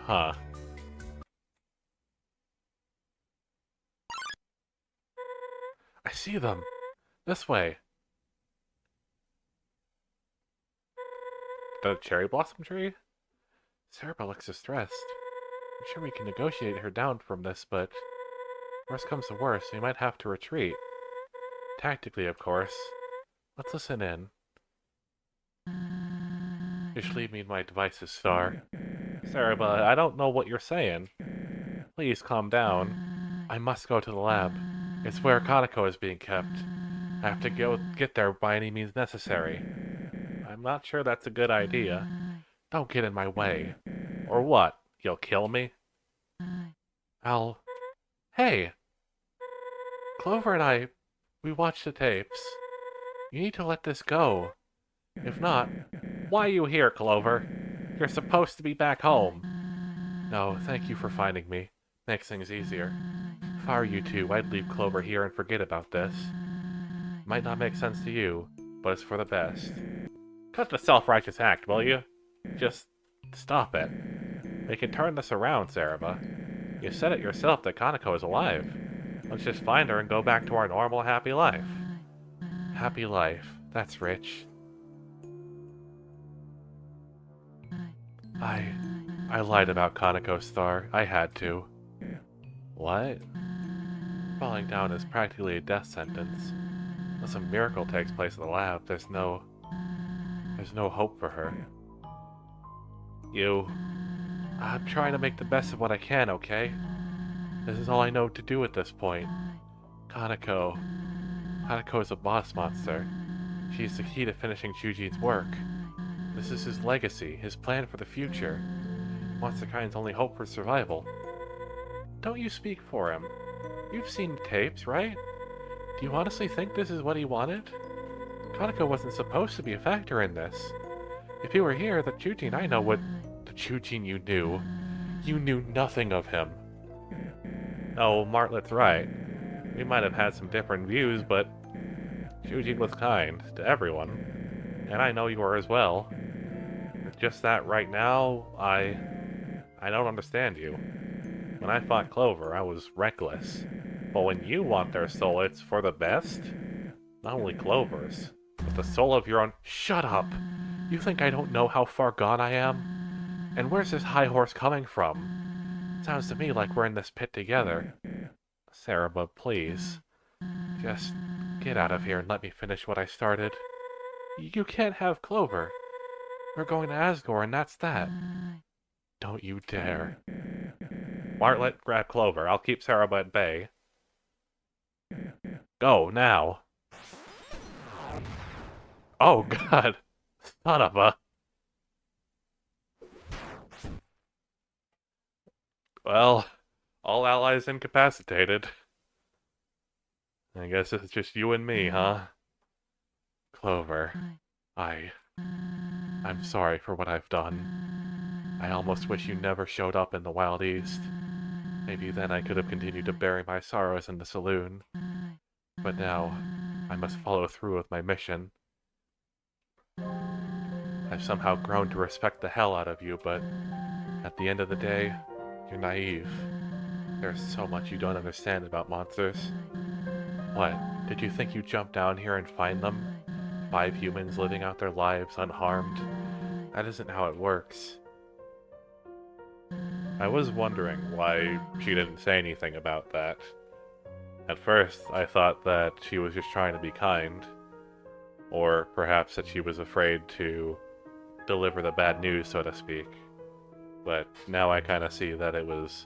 Huh. I see them. This way. The cherry blossom tree? Cerebra looks distressed. I'm sure we can negotiate her down from this, but worst comes to worst, we might have to retreat. Tactically, of course. Let's listen in. Just leave me in my devices, Star. Cerebra, I don't know what you're saying. Please calm down. I must go to the lab. It's where Kaneko is being kept. I have to get there by any means necessary. I'm not sure that's a good idea. Don't get in my way. Or what? You'll kill me? I'll... Hey! Clover and I, we watched the tapes. You need to let this go. If not, why are you here, Clover? You're supposed to be back home. No, thank you for finding me. Makes things easier. If I were you two, I'd leave Clover here and forget about this. Might not make sense to you, but it's for the best. Cut the self-righteous act, will you? Just stop it. We can turn this around, Cerebra. You said it yourself that Kaneko is alive. Let's just find her and go back to our normal happy life. Happy life. That's rich. I lied about Kaneko, Star. I had to. What? Falling down is practically a death sentence. Unless a miracle takes place in the lab, there's no hope for her. I'm trying to make the best of what I can, okay? This is all I know to do at this point. Kaneko. Kaneko is a boss monster. She's the key to finishing Chujin's work. This is his legacy, his plan for the future. Monster kind's only hope for survival. Don't you speak for him. You've seen the tapes, right? Do you honestly think this is what he wanted? Kaneko wasn't supposed to be a factor in this. If he were here, the Chujin I know would... The Chujin you knew. You knew nothing of him. Oh, Martlet's right. We might have had some different views, but Chujin was kind to everyone. And I know you are as well. It's just that right now, I don't understand you. When I fought Clover, I was reckless. But when you want their soul, it's for the best? Not only Clover's, but the soul of your own... Shut up! You think I don't know how far gone I am? And where's this high horse coming from? Sounds to me like we're in this pit together. Cerebra, please. Just get out of here and let me finish what I started. You can't have Clover. We're going to Asgore and that's that. Don't you dare. Martlet, grab Clover. I'll keep Cerebra at bay. Go, now. Oh, God. Son of a... Well, all allies incapacitated. I guess it's just you and me, huh? Clover, I'm sorry for what I've done. I almost wish you never showed up in the Wild East. Maybe then I could have continued to bury my sorrows in the saloon. But now, I must follow through with my mission. I've somehow grown to respect the hell out of you, but at the end of the day, you're naive. There's so much you don't understand about monsters. What, did you think you'd jump down here and find them? 5 humans living out their lives unharmed? That isn't how it works. I was wondering why she didn't say anything about that. At first, I thought that she was just trying to be kind. Or perhaps that she was afraid to deliver the bad news, so to speak. But now I kind of see that it was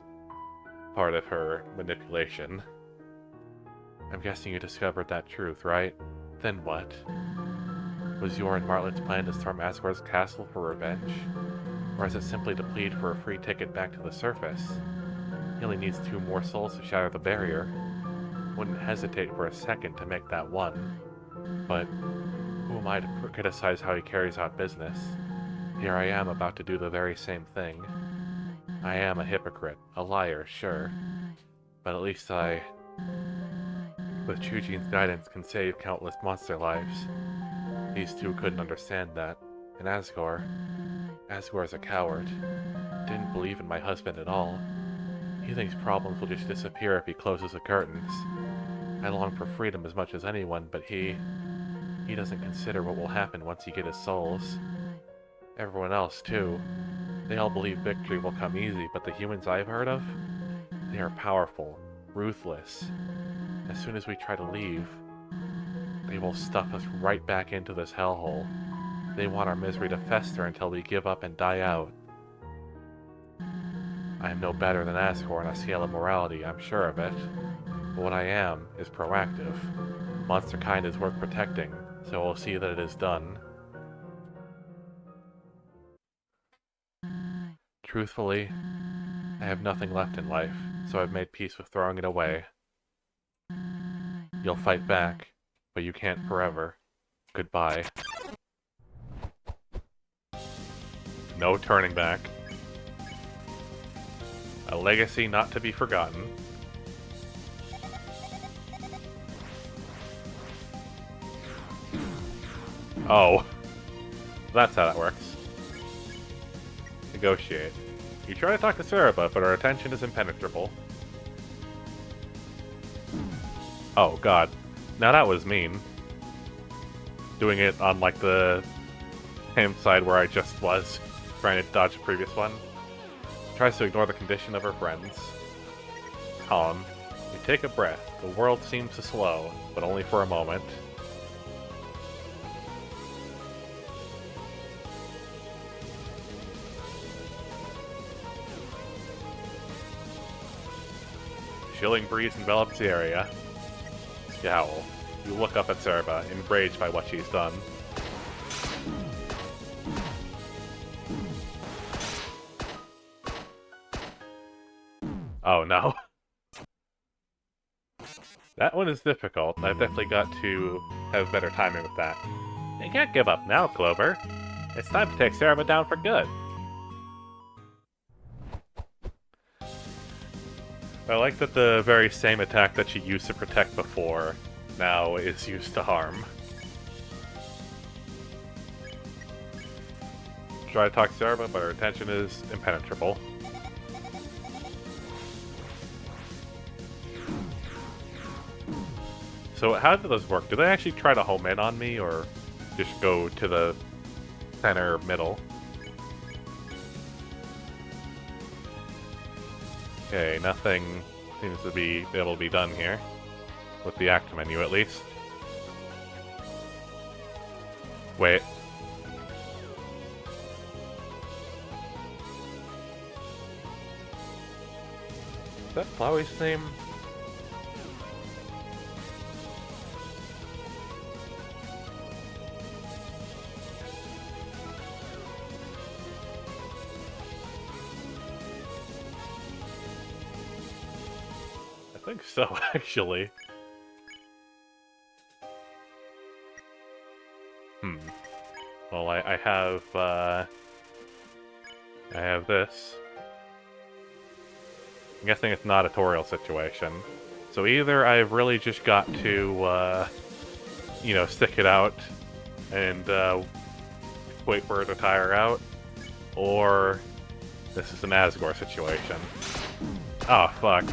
part of her manipulation. I'm guessing you discovered that truth, right? Then what? Was your and Martlet's plan to storm Asgore's castle for revenge? Or is it simply to plead for a free ticket back to the surface? He only needs 2 more souls to shatter the barrier. Wouldn't hesitate for a second to make that one. But who am I to criticize how he carries out business? Here I am about to do the very same thing. I am a hypocrite, a liar, sure. But at least I, with Chujin's guidance, can save countless monster lives. These two couldn't understand that. In Asgore, Asgore's a coward. Didn't believe in my husband at all. He thinks problems will just disappear if he closes the curtains. I long for freedom as much as anyone, but he doesn't consider what will happen once he gets his souls. Everyone else, too. They all believe victory will come easy, but the humans I've heard of? They are powerful, ruthless. As soon as we try to leave, they will stuff us right back into this hellhole. They want our misery to fester until we give up and die out. I am no better than Asgore on a scale of morality, I'm sure of it. But what I am is proactive. Monster kind is worth protecting, so we'll see that it is done. Truthfully, I have nothing left in life, so I've made peace with throwing it away. You'll fight back, but you can't forever. Goodbye. No turning back. A legacy not to be forgotten. Oh. That's how that works. Negotiate. You try to talk to Cerepa, but her attention is impenetrable. Oh, God. Now that was mean. Doing it on, like, the same side where I just was, trying to dodge the previous one. Tries to ignore the condition of her friends. Calm. You take a breath. The world seems to slow, but only for a moment. Chilling breeze envelops the area. Scowl. You look up at Cerepa, enraged by what she's done. Oh no. That one is difficult. I've definitely got to have better timing with that. You can't give up now, Clover. It's time to take Cerepa down for good. I like that the very same attack that she used to protect before now is used to harm. Try to talk to Cerepa, but her attention is impenetrable. So how do those work? Do they actually try to home in on me, or just go to the center middle? Okay, nothing seems to be able to be done here. With the act menu, at least. Wait. Is that Flowey's name? I think so, actually. Well, I have this. I'm guessing it's not a tutorial situation. So either I've really just got to, you know, stick it out and wait for it to tire out, or this is an Asgore situation. Oh, fuck.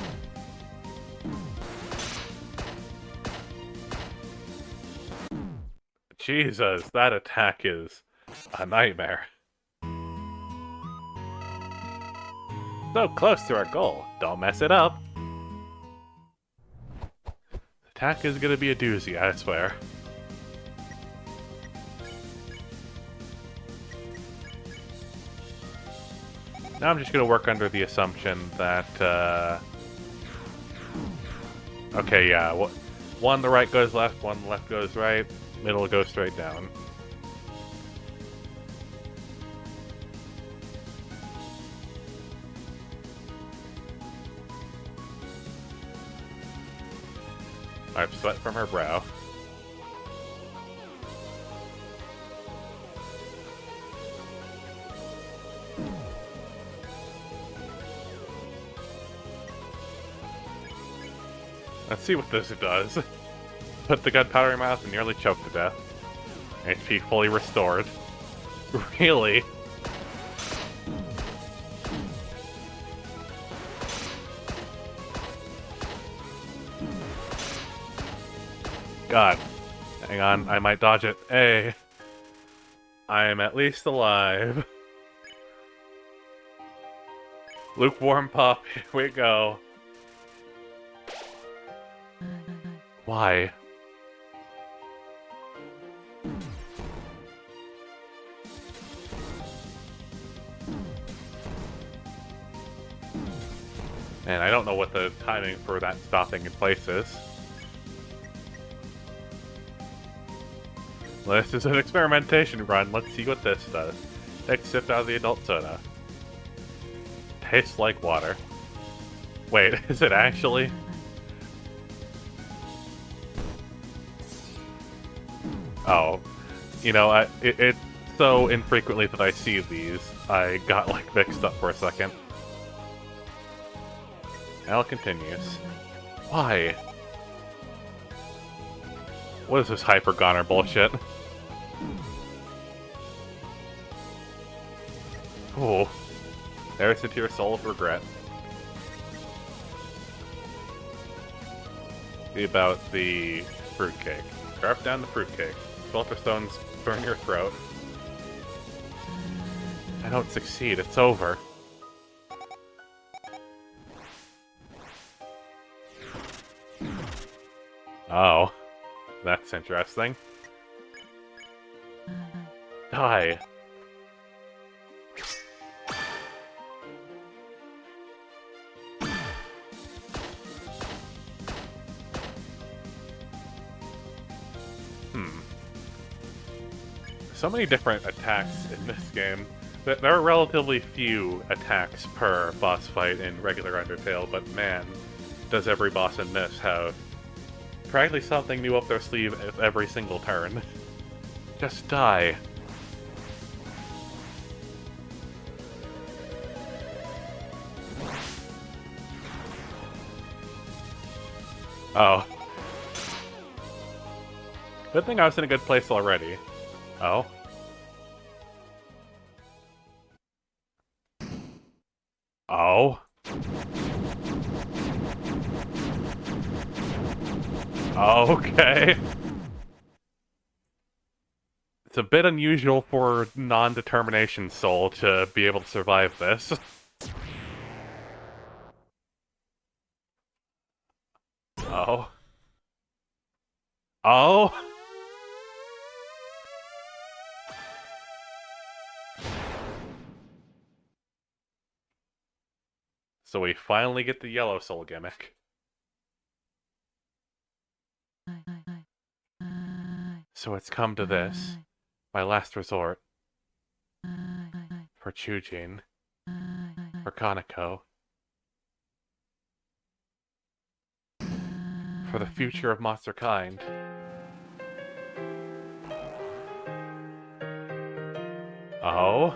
Jesus, that attack is a nightmare. So close to our goal. Don't mess it up. The attack is gonna be a doozy, I swear. Now I'm just gonna work under the assumption that, okay, yeah, one the right goes left, one the left goes right. Middle goes straight down. Wipe sweat from her brow. Let's see what this does. Put the gunpowder in my mouth and nearly choked to death. HP fully restored. Really? God. Hang on, I might dodge it. Hey. I am at least alive. Lukewarm pup, here we go. Why? Man, I don't know what the timing for that stopping in place is. This is an experimentation run. Let's see what this does. Take a sip out of the adult soda. Tastes like water. Wait, is it actually? Oh. You know, it's so infrequently that I see these, I got, like, mixed up for a second. Al continues. Why? What is this hyper-goner bullshit? Oh. There's into your soul of regret. See about the fruitcake. Carve down the fruitcake. Sulfur stones burn your throat. I don't succeed, it's over. Oh. That's interesting. Die. So many different attacks in this game. There are relatively few attacks per boss fight in regular Undertale, but man, does every boss in this have practically something new up their sleeve at every single turn. Just die. Oh. Good thing I was in a good place already. Oh. Oh. Okay. It's a bit unusual for non-determination soul to be able to survive this. Oh. Oh. So we finally get the yellow soul gimmick. So it's come to this, my last resort. For Chujin. For Kaneko. For the future of monster kind. Oh?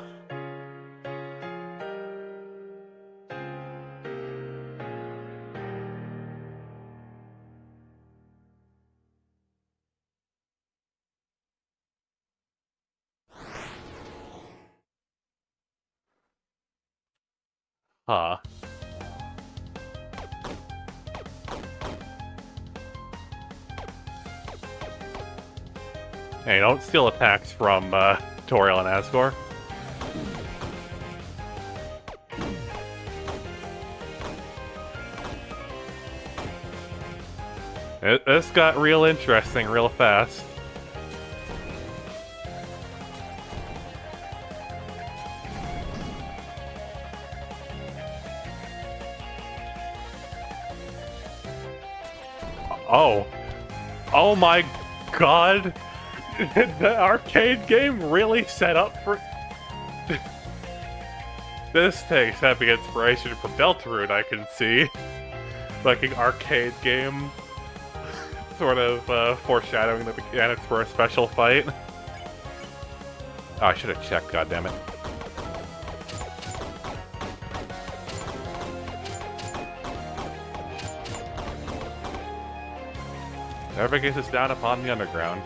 Huh. Hey, don't steal attacks from, Toriel and Asgore. This got real interesting real fast. Oh. Oh my god! The arcade game really set up for... This takes heavy inspiration from Deltarune, I can see. Like an arcade game, sort of foreshadowing the mechanics for a special fight. Oh, I should have checked, goddammit. Navigates us down upon the underground.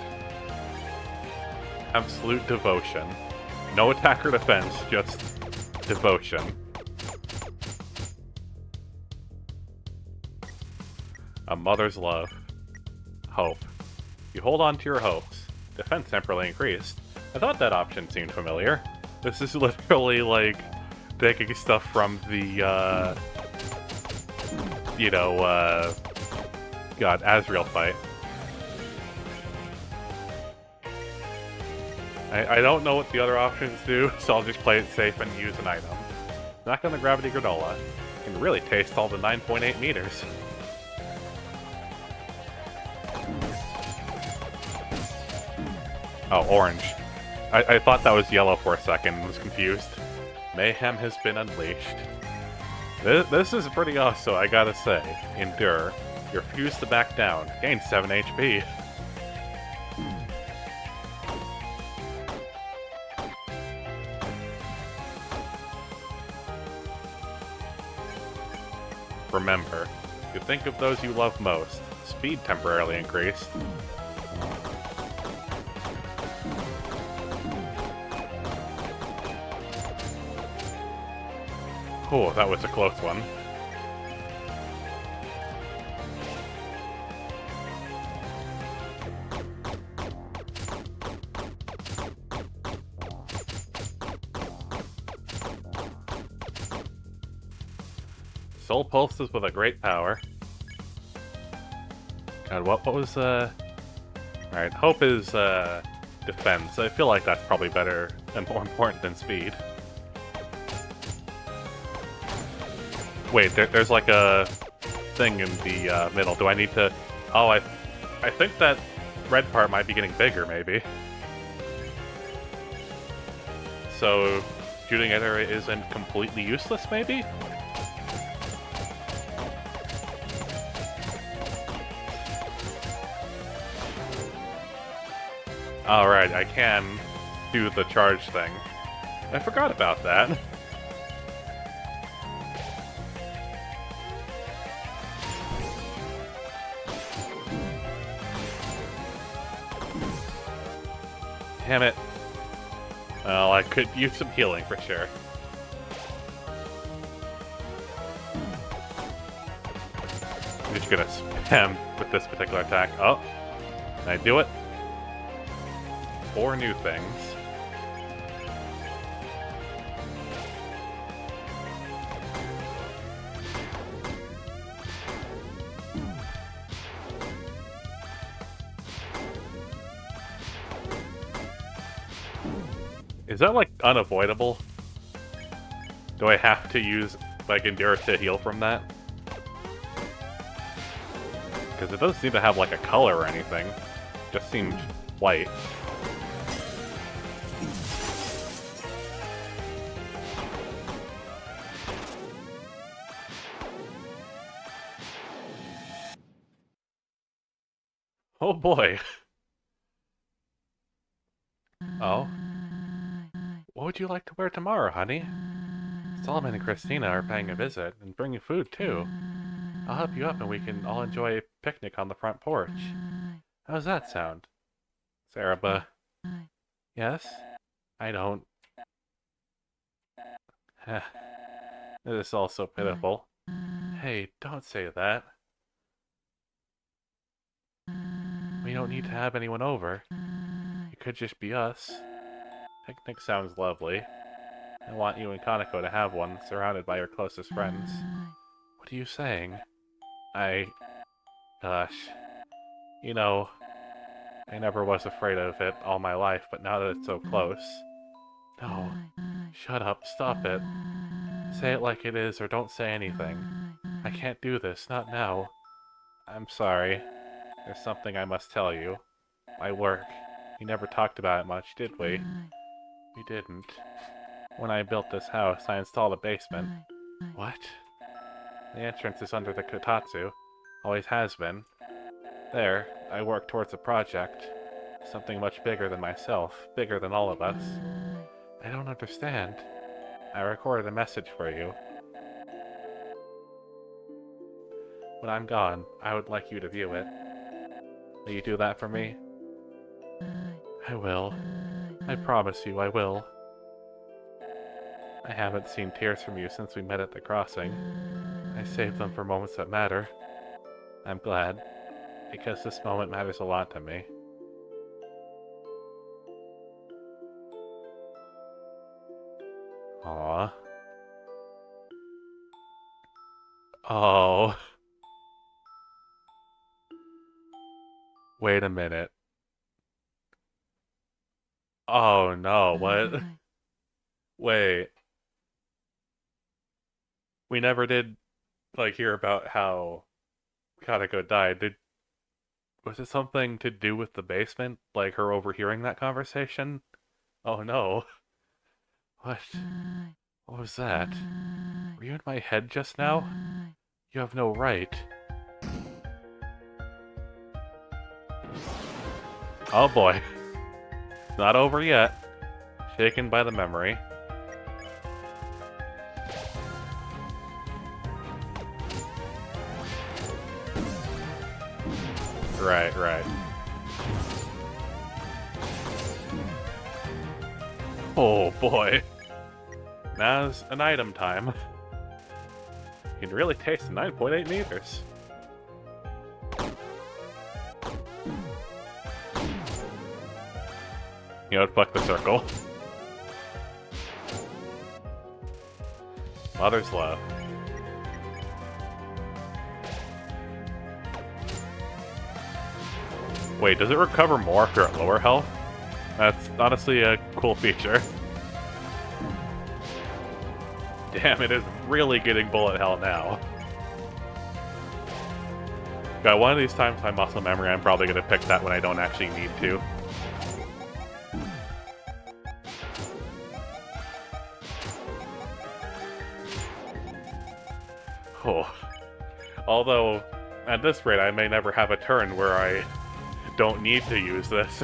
Absolute devotion. No attack or defense, just devotion. A mother's love. Hope. You hold on to your hopes. Defense temporarily increased. I thought that option seemed familiar. This is literally like taking stuff from the, God, Azrael fight. I don't know what the other options do, so I'll just play it safe and use an item. Knock on the gravity granola. You can really taste all the 9.8 meters. Oh, orange. I thought that was yellow for a second and was confused. Mayhem has been unleashed. This is pretty awesome, I gotta say. Endure. You refuse to back down. Gain 7 HP. Remember, you think of those you love most. Speed temporarily increased. Oh, that was a close one. Soul pulses with a great power. God, what was, Alright, hope is, defense. I feel like that's probably better and more important than speed. Wait, there's like a thing in the, middle. Do I need to... Oh, I think that red part might be getting bigger, maybe. So, shooting at her isn't completely useless, maybe? Alright, I can do the charge thing. I forgot about that. Damn it. Well, I could use some healing for sure. I'm just gonna spam with this particular attack. Oh, can I do it? 4 new things. Is that, like, unavoidable? Do I have to use, like, Endure to heal from that? Because it doesn't seem to have, like, a color or anything. It just seems white. Oh boy. Oh. What would you like to wear tomorrow, honey? Solomon and Christina are paying a visit, and bringing food, too. I'll help you up and we can all enjoy a picnic on the front porch. How's that sound? Saraba. Yes? I don't. This is all so pitiful. Hey, don't say that. We don't need to have anyone over. It could just be us. Picnic sounds lovely. I want you and Kaneko to have one, surrounded by your closest friends. What are you saying? Gosh. You know, I never was afraid of it all my life, but now that it's so close... No. Shut up, stop it. Say it like it is or don't say anything. I can't do this, not now. I'm sorry. There's something I must tell you. My work. We never talked about it much, did we? We didn't. When I built this house, I installed a basement. What? The entrance is under the kotatsu. Always has been. There, I work towards a project. Something much bigger than myself, bigger than all of us. I don't understand. I recorded a message for you. When I'm gone, I would like you to view it. Will you do that for me? I will. I promise you I will. I haven't seen tears from you since we met at the crossing. I saved them for moments that matter. I'm glad, because this moment matters a lot to me. Aw. Oh. Wait a minute. Oh no, what? Wait. We never did, like, hear about how Kaneko died. Was it something to do with the basement? Like her overhearing that conversation? Oh no. What? What was that? Were you in my head just now? You have no right. Oh boy. Not over yet. Shaken by the memory. Right, right. Oh boy. Now's an item time. You can really taste the 9.8 meters. You know, fuck the circle. Mother's love. Wait, does it recover more if you're at lower health? That's honestly a cool feature. Damn, it is really getting bullet hell now. God, one of these times my muscle memory, I'm probably going to pick that when I don't actually need to. Oh. Although, at this rate, I may never have a turn where I don't need to use this.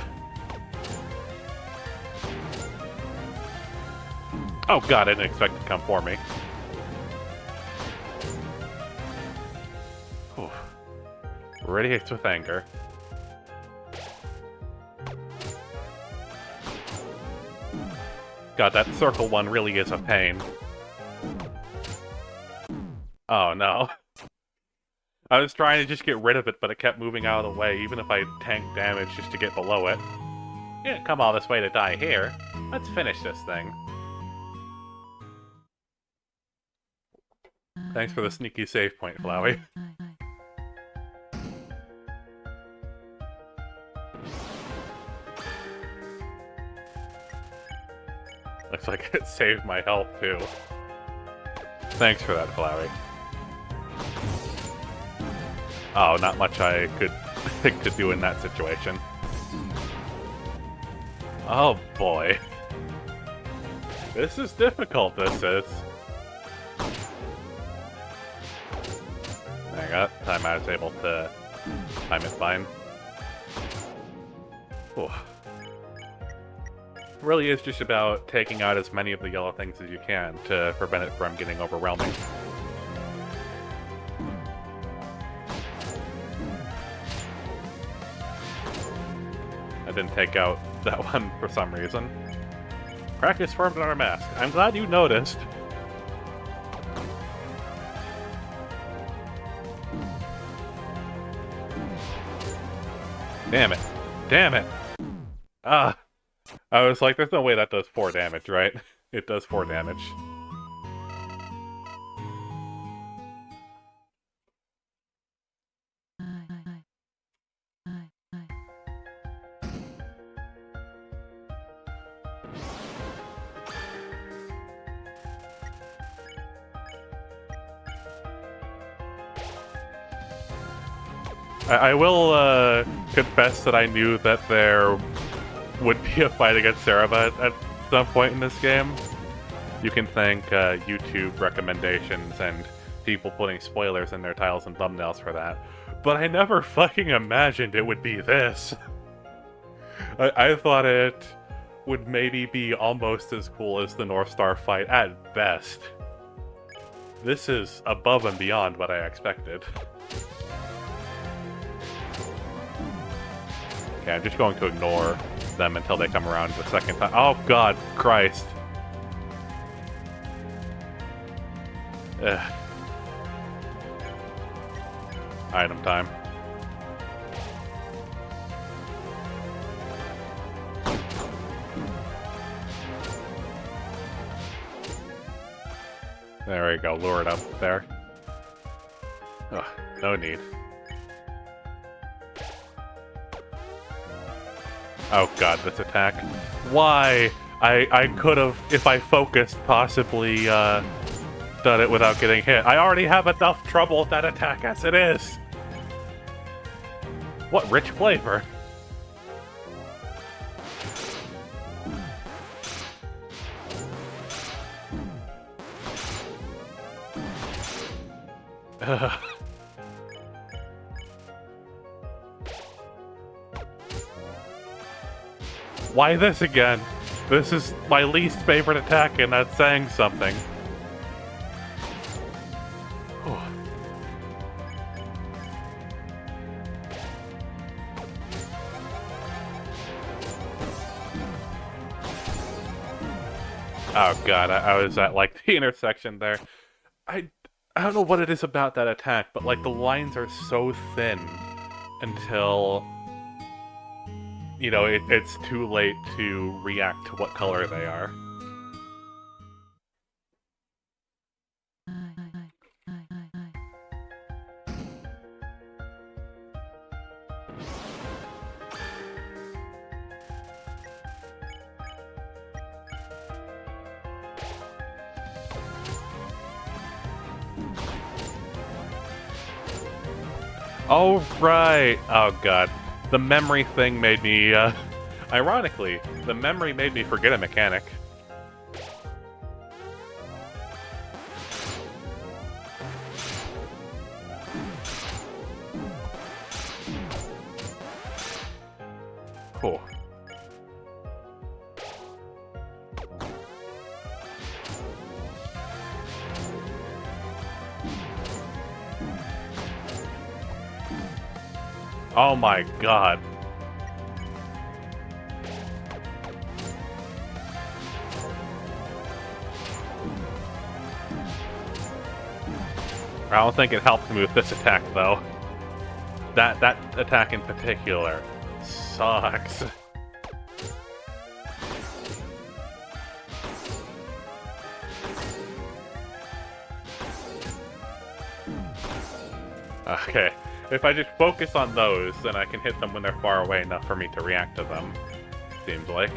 Oh god, I didn't expect it to come for me. Whew. Radiates with anger. God, that circle one really is a pain. Oh no. I was trying to just get rid of it, but it kept moving out of the way, even if I tanked damage just to get below it. You didn't come all this way to die here. Let's finish this thing. Thanks for the sneaky save point, Flowey. Looks like it saved my health, too. Thanks for that, Flowey. Oh, not much I could think to do in that situation. Oh boy. This is difficult, this is. I got time I was able to time it fine. Ooh. It really is just about taking out as many of the yellow things as you can to prevent it from getting overwhelming. I didn't take out that one for some reason. Practice formed on our mask. I'm glad you noticed. Damn it. Damn it. Ah. I was like, there's no way that does 4 damage, right? It does 4 damage. I will confess that I knew that there would be a fight against Cerebat at some point in this game. You can thank YouTube recommendations and people putting spoilers in their titles and thumbnails for that. But I never fucking imagined it would be this. I thought it would maybe be almost as cool as the North Star fight at best. This is above and beyond what I expected. Okay, I'm just going to ignore them until they come around the second time. Oh god, Christ. Ugh. Item time. There we go, lure it up there. Ugh, no need. Oh god, this attack. Why? I could have, if I focused, possibly done it without getting hit. I already have enough trouble with that attack as it is. What rich flavor. Why this again? This is my least favorite attack, and that's saying something. Oh god, I was at like the intersection there. I don't know what it is about that attack, but like the lines are so thin until, you know, it's too late to react to what color they are. Oh, right! Oh god. The memory thing made me, ironically, the memory made me forget a mechanic. Cool. Oh my god. I don't think it helped me with this attack, though. That attack in particular sucks. Okay. If I just focus on those, then I can hit them when they're far away enough for me to react to them. Seems like.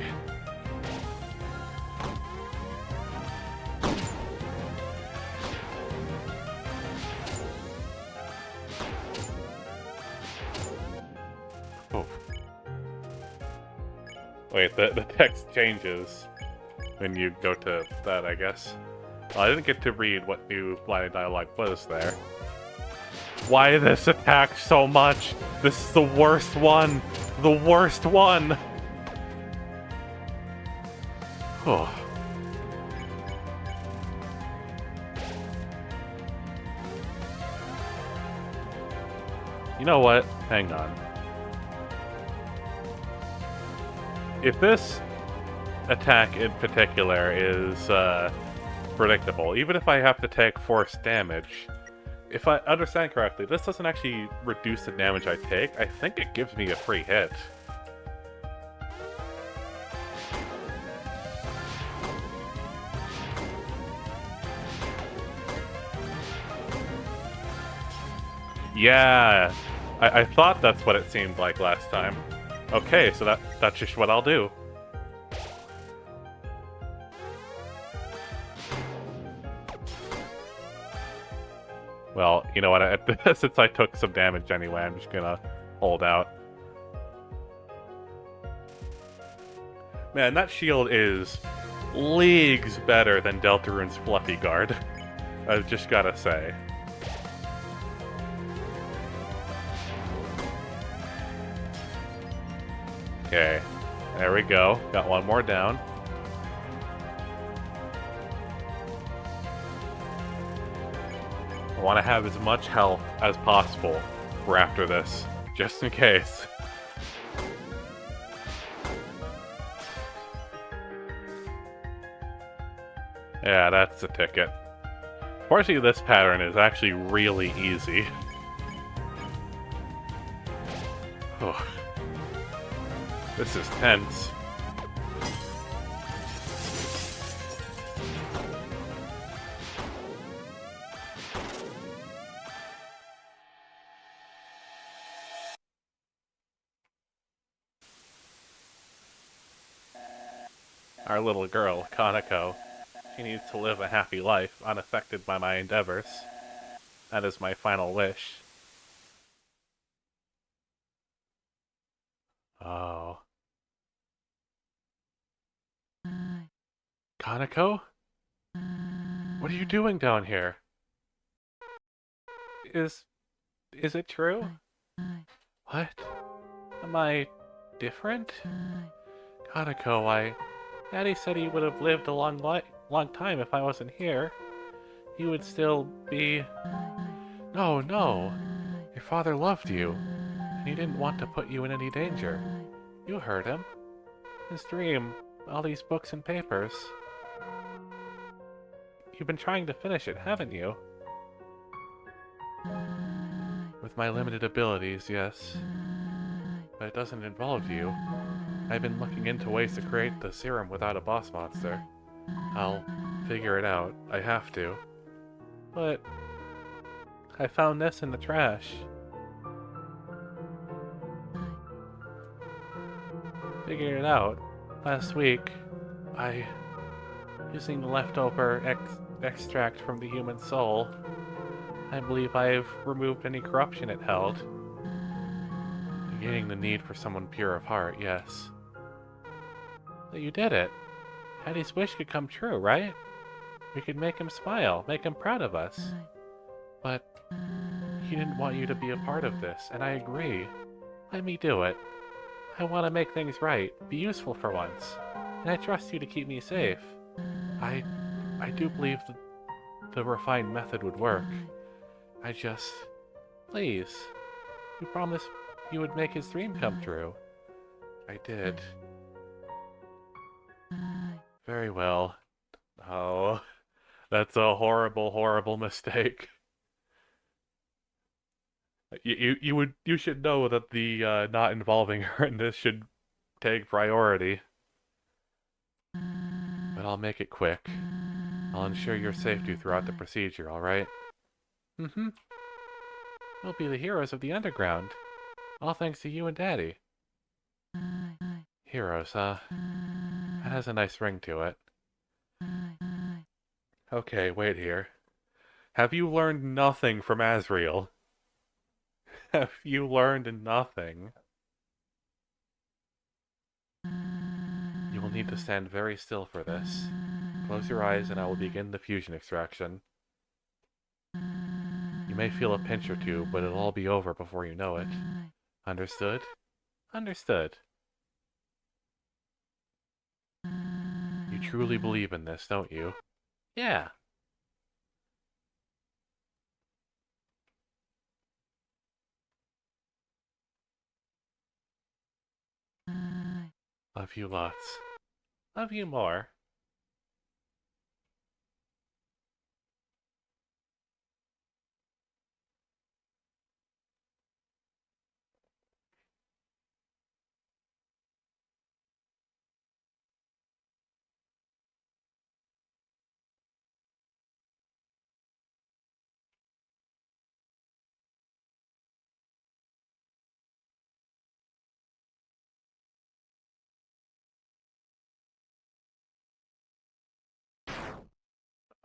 Oh. Wait, the text changes when you go to that, I guess. Well, I didn't get to read what new blinded dialogue was there. Why this attack so much? This is the worst one! The worst one! Oh. You know what? Hang on. If this attack in particular is predictable, even if I have to take force damage, if I understand correctly, this doesn't actually reduce the damage I take. I think it gives me a free hit. Yeah, I thought that's what it seemed like last time. Okay, so that's just what I'll do. Well, you know what, since I took some damage anyway, I'm just gonna hold out. Man, that shield is leagues better than Deltarune's Fluffy Guard. I've just gotta say. Okay, there we go. Got one more down. I want to have as much health as possible for after this, just in case. Yeah, that's the ticket. Fortunately, this pattern is actually really easy. Oh. This is tense. Our little girl, Kanako. She needs to live a happy life, unaffected by my endeavors. That is my final wish. Oh. Kanako? What are you doing down here? Is... is it true? What? Am I... different? Kanako, Daddy said he would have lived a long time if I wasn't here. He would still be... No, no. Your father loved you, and he didn't want to put you in any danger. You heard him. His dream, all these books and papers. You've been trying to finish it, haven't you? With my limited abilities, yes. But it doesn't involve you. I've been looking into ways to create the serum without a boss monster. I'll figure it out. I have to. But I found this in the trash. Figured it out. Last week, using the leftover extract from the human soul, I believe I've removed any corruption it held. Negating the need for someone pure of heart, yes. But you did it. Hattie's wish could come true, right? We could make him smile, make him proud of us. But he didn't want you to be a part of this, and I agree. Let me do it. I want to make things right, be useful for once, and I trust you to keep me safe. I do believe that the refined method would work. Please, you promised you would make his dream come true. I did. Very well. Oh, that's a horrible, horrible mistake. You should know that the not involving her in this should take priority. But I'll make it quick. I'll ensure your safety throughout the procedure, alright? Mm-hmm. We'll be the heroes of the underground. All thanks to you and Daddy. Heroes, huh? That has a nice ring to it. Okay, wait here. Have you learned nothing from Asriel? Have you learned nothing? You will need to stand very still for this. Close your eyes and I will begin the fusion extraction. You may feel a pinch or two, but it'll all be over before you know it. Understood? Understood. You truly believe in this, don't you? Yeah. Love you lots. Love you more.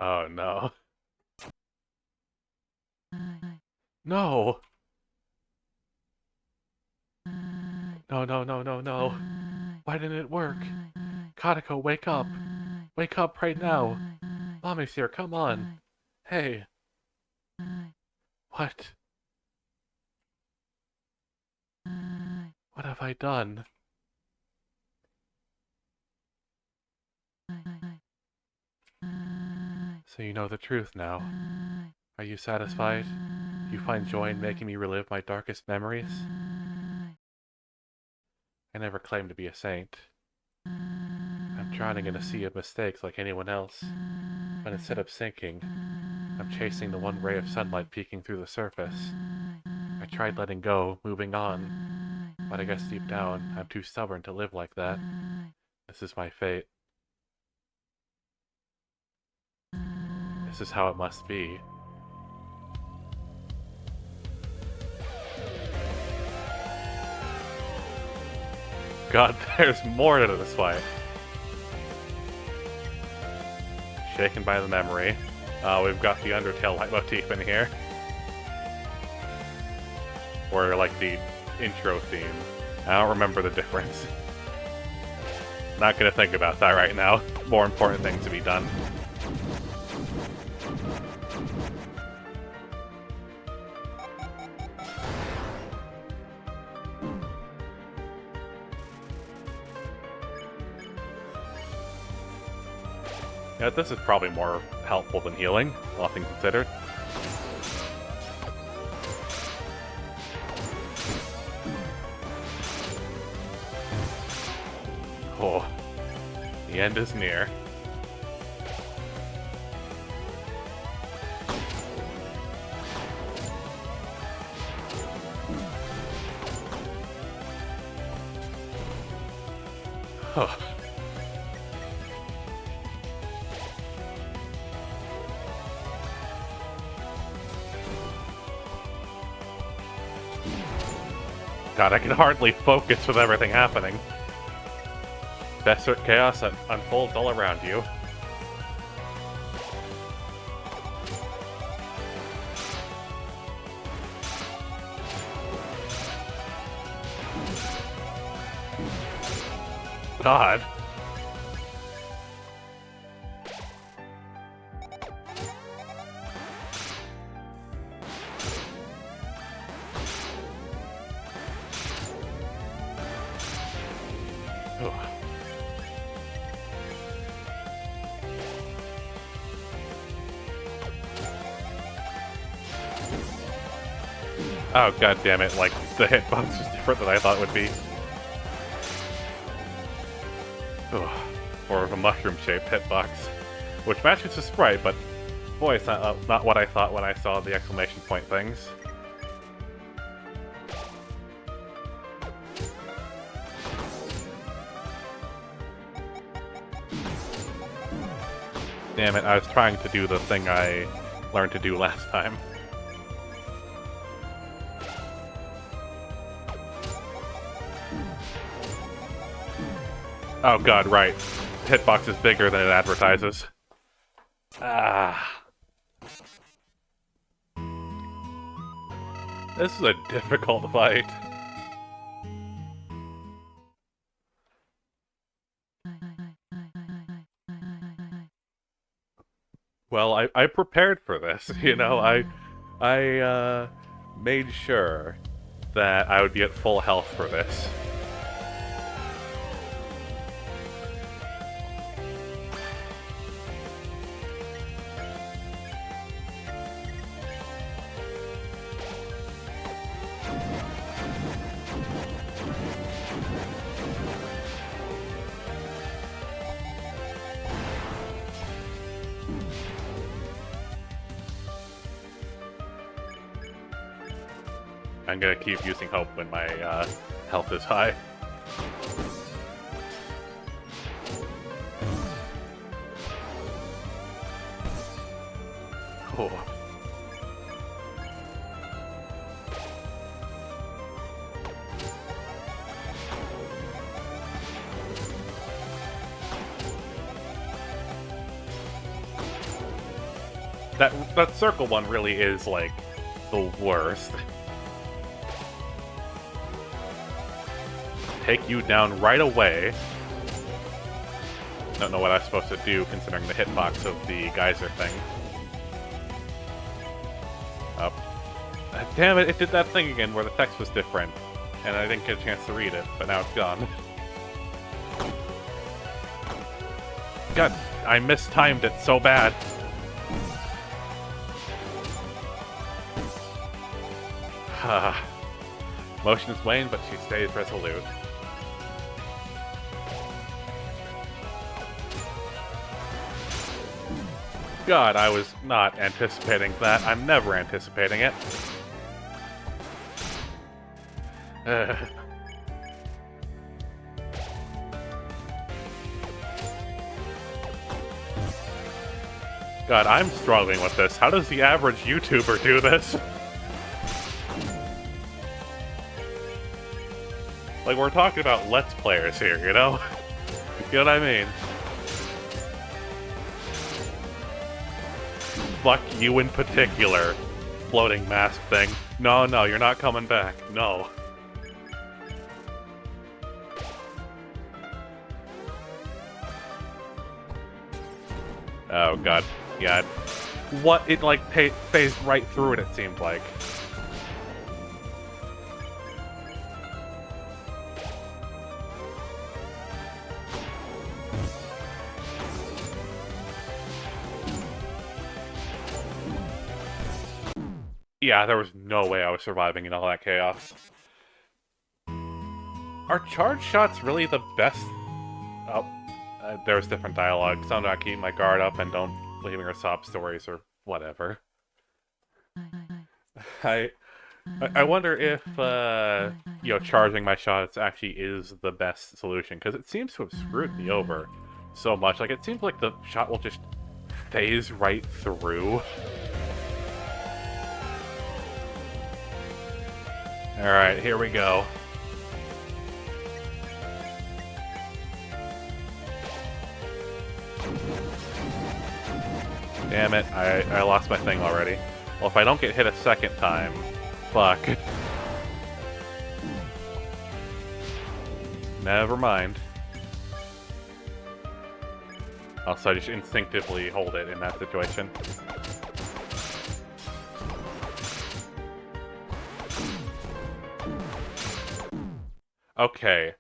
Oh no. No! No, no, no, no, no. Why didn't it work? Kanako, wake up! Wake up right now! Mommy's here, come on! Hey! What? What have I done? So you know the truth now. Are you satisfied? Do you find joy in making me relive my darkest memories? I never claimed to be a saint. I'm drowning in a sea of mistakes like anyone else. But instead of sinking, I'm chasing the one ray of sunlight peeking through the surface. I tried letting go, moving on, but I guess deep down, I'm too stubborn to live like that. This is my fate. This is how it must be. God, there's more to this fight. shaken by the memory. We've got the Undertale leitmotif in here. Or, like, the intro theme. I don't remember the difference. Not gonna think about that right now. More important things to be done. Yeah, this is probably more helpful than healing, all things considered. Oh, the end is near. Oh. God, I can hardly focus with everything happening. Desperate chaos that unfolds all around you. God. Oh, god damn it, like, the hitbox was different than I thought it would be. Ugh. Or a mushroom-shaped hitbox. Which matches the sprite, but boy, it's not what I thought when I saw the exclamation point things. Damn it, I was trying to do the thing I learned to do last time. Oh god, right. Hitbox is bigger than it advertises. Ah. This is a difficult fight. Well, I prepared for this, you know, I made sure that I would be at full health for this. I'm gonna keep using hope when my health is high. Oh. That circle one really is, like, the worst. Take you down right away. Don't know what I'm supposed to do considering the hitbox of the geyser thing. Oh. Damn it, it did that thing again where the text was different. And I didn't get a chance to read it, but now it's gone. God, I mistimed it so bad. Motions wane, but she stays resolute. God, I was not anticipating that. I'm never anticipating it. God, I'm struggling with this. How does the average YouTuber do this? Like, we're talking about Let's Players here, you know? You know what I mean? Fuck you in particular. Floating mask thing. No, no, you're not coming back. No. Oh god. Yeah. What? It like phased right through it seemed like. Yeah, there was no way I was surviving in all that chaos. Are charge shots really the best? Oh, there's different dialogue. So I'm not keeping my guard up and don't leaving her sob stories or whatever. I wonder if, you know, charging my shots actually is the best solution, because it seems to have screwed me over so much. Like, it seems like the shot will just phase right through. Alright, here we go. Damn it, I lost my thing already. Well, if I don't get hit a second time, fuck. Never mind. Also, I just instinctively hold it in that situation. Okay.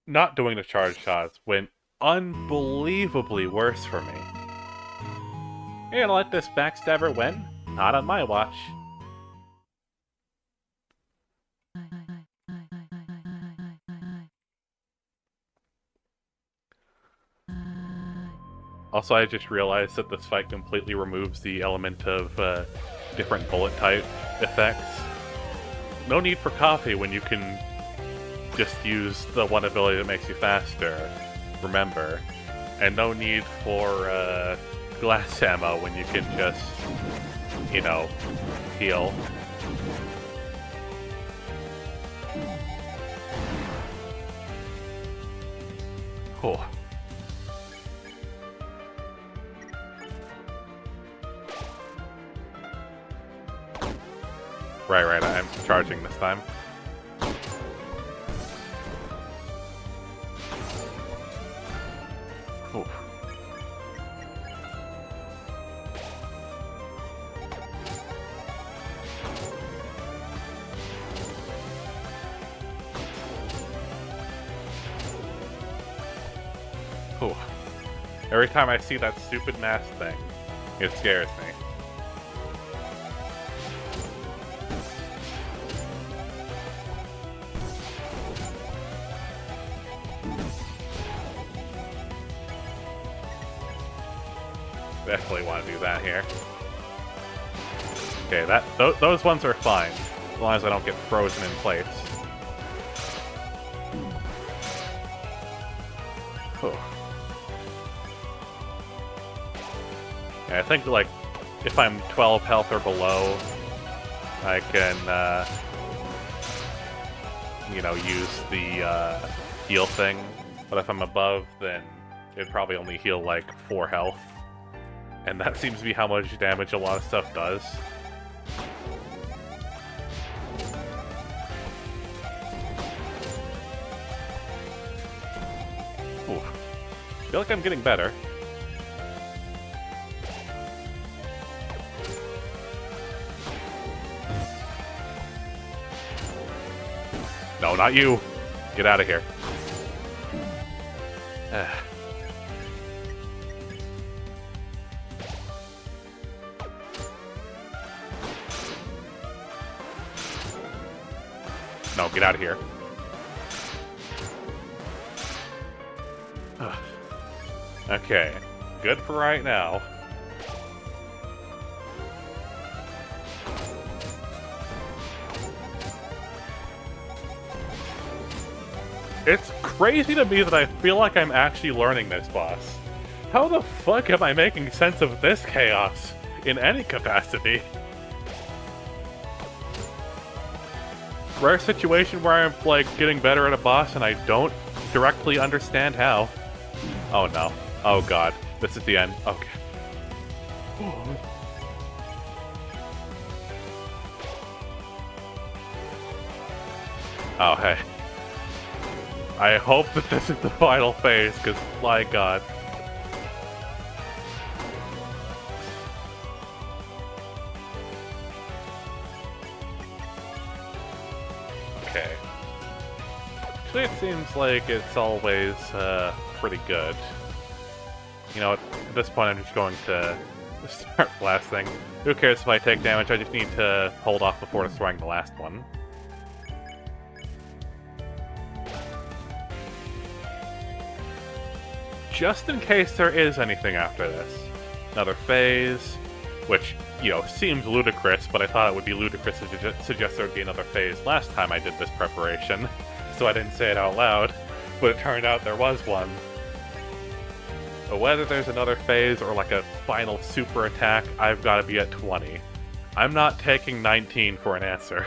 Not doing the charge shots went unbelievably worse for me. You're gonna let this backstabber win? Not on my watch. Also, I just realized that this fight completely removes the element of different bullet type effects. No need for coffee when you can just use the one ability that makes you faster, remember. And no need for glass ammo when you can just, you know, heal. Cool. Right, I'm charging this time. Oof. Ooh. Every time I see that stupid mask thing, it scares me. Definitely want to do that here. Okay, those ones are fine, as long as I don't get frozen in place. Whew. Yeah, I think, like, if I'm 12 health or below, I can, you know, use the heal thing. But if I'm above, then it'd probably only heal, like, 4 health. And that seems to be how much damage a lot of stuff does. Ooh. I feel like I'm getting better. No, not you! Get out of here. No, get out of here. Okay, good for right now. It's crazy to me that I feel like I'm actually learning this boss. How the fuck am I making sense of this chaos in any capacity? Rare situation where I'm, like, getting better at a boss and I don't directly understand how. Oh no. Oh god. This is the end. Okay. Oh, hey. I hope that this is the final phase, because, my god. Okay. Actually, it seems like it's always, pretty good. You know what, at this point I'm just going to start blasting. Who cares if I take damage, I just need to hold off before destroying the last one. Just in case there is anything after this. Another phase, which, you know, seems ludicrous, but I thought it would be ludicrous to suggest there would be another phase last time I did this preparation, so I didn't say it out loud, but it turned out there was one. But whether there's another phase or like a final super attack, I've got to be at 20. I'm not taking 19 for an answer.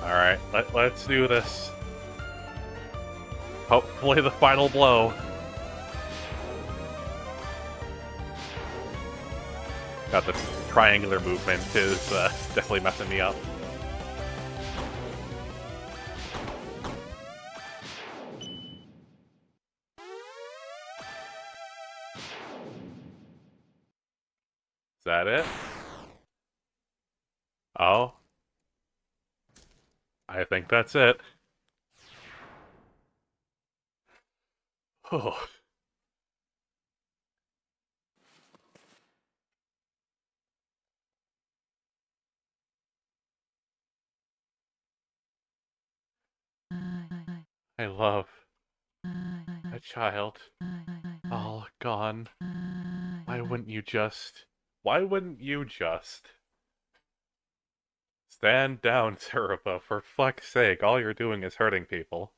Alright, let's do this. Hopefully the final blow. God, the triangular movement is definitely messing me up. Is that it? Oh. I think that's it. Oh. I love a child. All gone. Why wouldn't you just... Why wouldn't you just... Stand down, Cerepa, for fuck's sake. All you're doing is hurting people.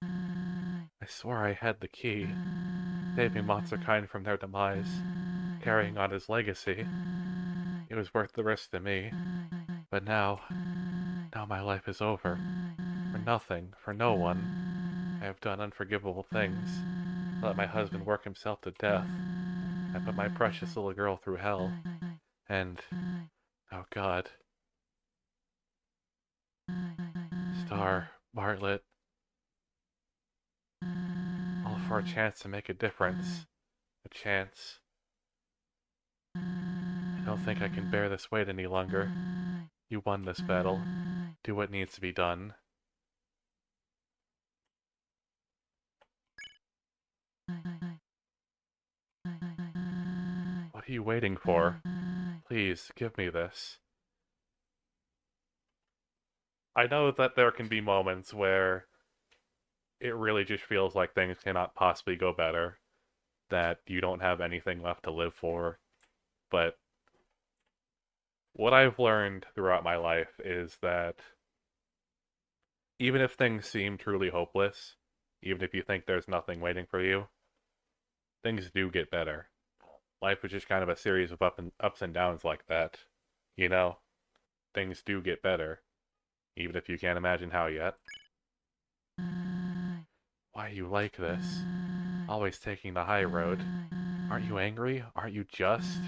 I swore I had the key. Saving Monsterkind from their demise. Carrying on his legacy. It was worth the risk to me. But now my life is over. For nothing, for no one. I have done unforgivable things. I let my husband work himself to death. I put my precious little girl through hell. And... oh god. Star, Bartlett, all for a chance to make a difference. A chance. I don't think I can bear this weight any longer. You won this battle. Do what needs to be done. What are you waiting for? Please, give me this. I know that there can be moments where it really just feels like things cannot possibly go better, that you don't have anything left to live for, but what I've learned throughout my life is that even if things seem truly hopeless, even if you think there's nothing waiting for you, things do get better. Life is just kind of a series of ups and downs like that. You know, things do get better, even if you can't imagine how yet. Why are you like this? Always taking the high road. Aren't you angry? Aren't you just?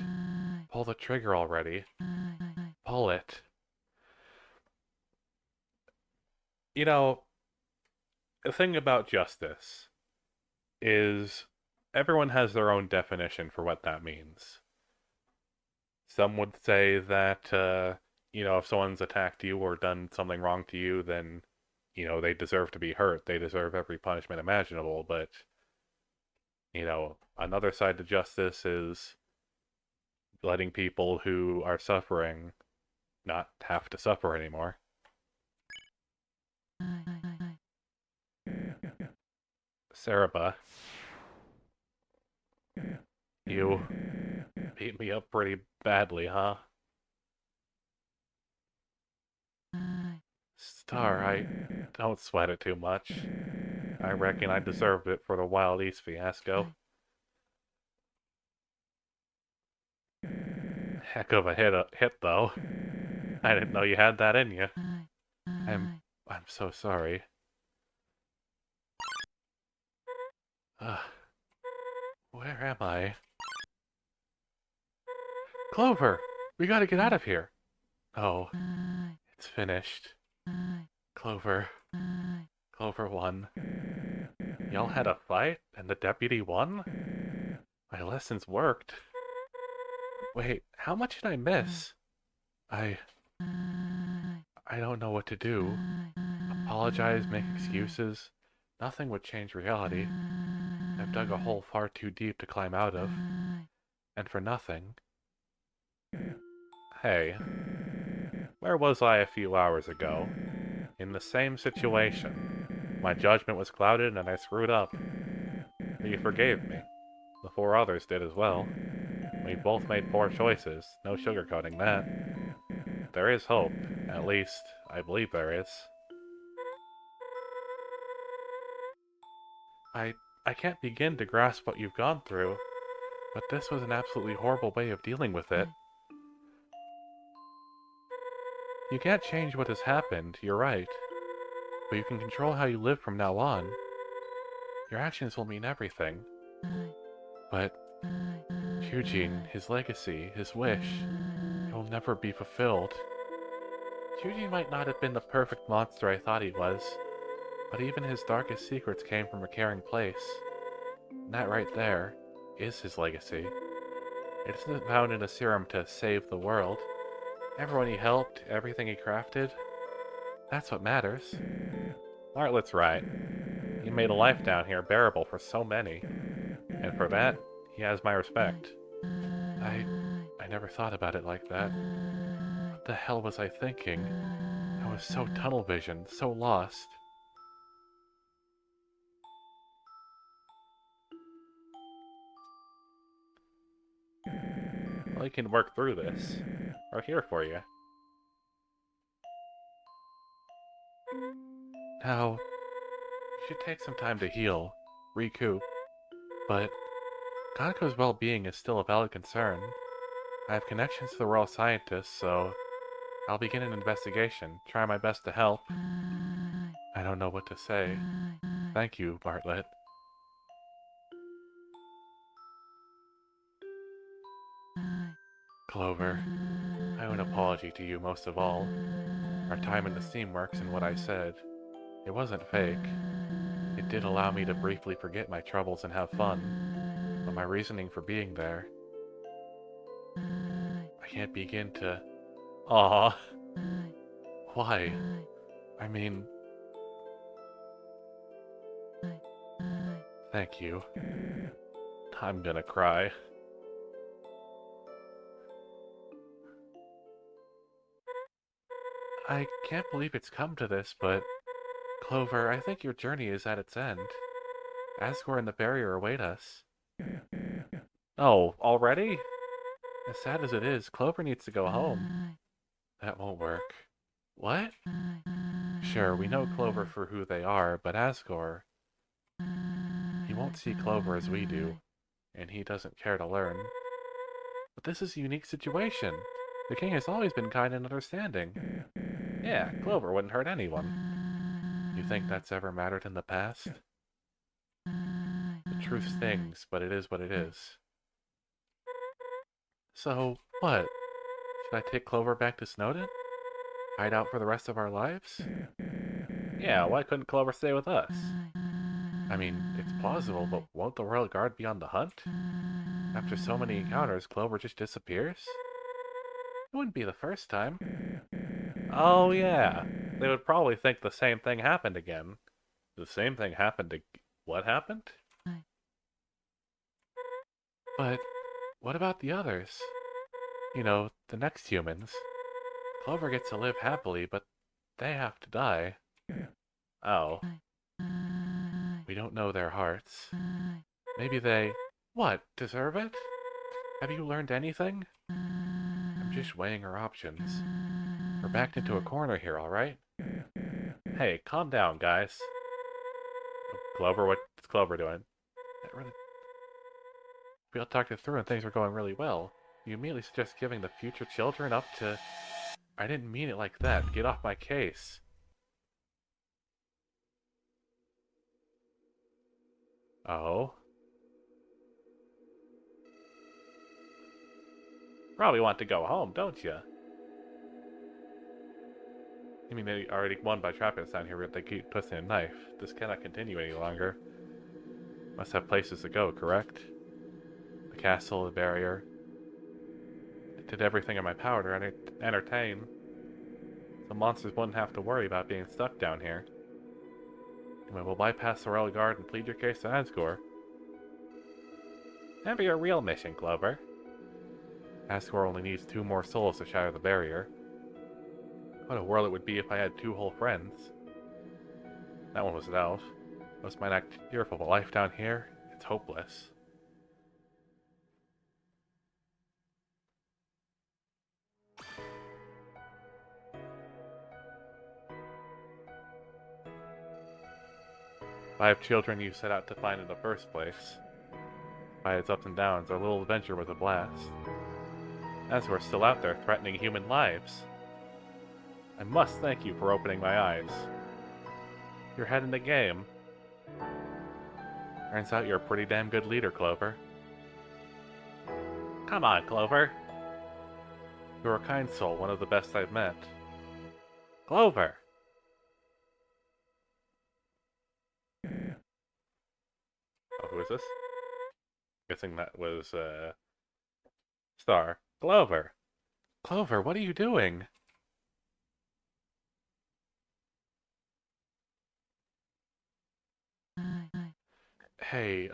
Pull the trigger already. Pull it. You know, the thing about justice is everyone has their own definition for what that means. Some would say that, if someone's attacked you or done something wrong to you, then, they deserve to be hurt. They deserve every punishment imaginable. But, another side to justice is letting people who are suffering not have to suffer anymore. Saraba, you beat me up pretty badly, huh? Star, I don't sweat it too much. I reckon I deserved it for the Wild East fiasco. Heck of a hit though. I didn't know you had that in you. I'm so sorry. Where am I? Clover! We gotta get out of here! Oh, it's finished. Clover. Clover won. Y'all had a fight, and the deputy won? My lessons worked. Wait, how much did I miss? I... I don't know what to do. Apologize, make excuses. Nothing would change reality. I've dug a hole far too deep to climb out of. And for nothing. Hey, where was I a few hours ago? In the same situation. My judgment was clouded and I screwed up. But you forgave me. The four others did as well. We both made poor choices, no sugarcoating that. There is hope. At least, I believe there is. I can't begin to grasp what you've gone through, but this was an absolutely horrible way of dealing with it. You can't change what has happened, you're right. But you can control how you live from now on. Your actions will mean everything. But Eugene, his legacy, his wish, it will never be fulfilled. Eugene might not have been the perfect monster I thought he was, but even his darkest secrets came from a caring place. And that right there is his legacy. It isn't found in a serum to save the world. Everyone he helped, everything he crafted, that's what matters. Bartlett's right. He made a life down here bearable for so many. And for that, he has my respect. I never thought about it like that. What the hell was I thinking? I was so tunnel visioned, so lost. Well, you can work through this. We're here for you. Now, you should take some time to heal, recoup, but Kanako's well-being is still a valid concern. I have connections to the royal scientists, so I'll begin an investigation, try my best to help. I don't know what to say. Thank you, Bartlett. Clover, I owe an apology to you most of all. Our time in the Steamworks and what I said. It wasn't fake. It did allow me to briefly forget my troubles and have fun. But my reasoning for being there... I can't begin to... Aw. Why? I mean... Thank you. I'm gonna cry. I can't believe it's come to this, but... Clover, I think your journey is at its end. Asgore and the barrier await us. Oh, already? As sad as it is, Clover needs to go home. That won't work. What? Sure, we know Clover for who they are, but Asgore... He won't see Clover as we do, and he doesn't care to learn. But this is a unique situation. The king has always been kind and understanding. Yeah, Clover wouldn't hurt anyone. You think that's ever mattered in the past? The truth stings, but it is what it is. So, what? Should I take Clover back to Snowdin? Hide out for the rest of our lives? Yeah, why couldn't Clover stay with us? I mean, it's plausible, but won't the Royal Guard be on the hunt? After so many encounters, Clover just disappears? It wouldn't be the first time. Oh yeah, they would probably think the same thing happened again. The same thing happened to... What happened? But what about the others? You know, the next humans. Clover gets to live happily, but they have to die. Oh. We don't know their hearts. Maybe they... What, deserve it? Have you learned anything? I'm just weighing our options. We're backed into a corner here, alright? Hey, calm down, guys. Clover, what's Clover doing? We all talked it through and things were going really well. You immediately suggest giving the future children up to... I didn't mean it like that. Get off my case. Oh? Probably want to go home, don't you? You mean they already won by trapping us down here, but they keep twisting a knife. This cannot continue any longer. Must have places to go, correct? The castle, the barrier. I did everything in my power to entertain. The monsters wouldn't have to worry about being stuck down here. Anyway, we'll bypass the royal guard and plead your case to Asgore. Have your real mission, Clover. Asgore only needs 2 more souls to shatter the barrier. What a world it would be if I had 2 whole friends. That one was an elf. Most might act cheerful, but life down here, it's hopeless. If I have children you set out to find in the first place. By its ups and downs, our little adventure was a blast. Asgore's still out there threatening human lives. I must thank you for opening my eyes. You're head in the game. Turns out you're a pretty damn good leader, Clover. Come on, Clover. You're a kind soul, one of the best I've met. Clover! Oh, who is this? Guessing that was, Star. Clover! Clover, what are you doing? Hey,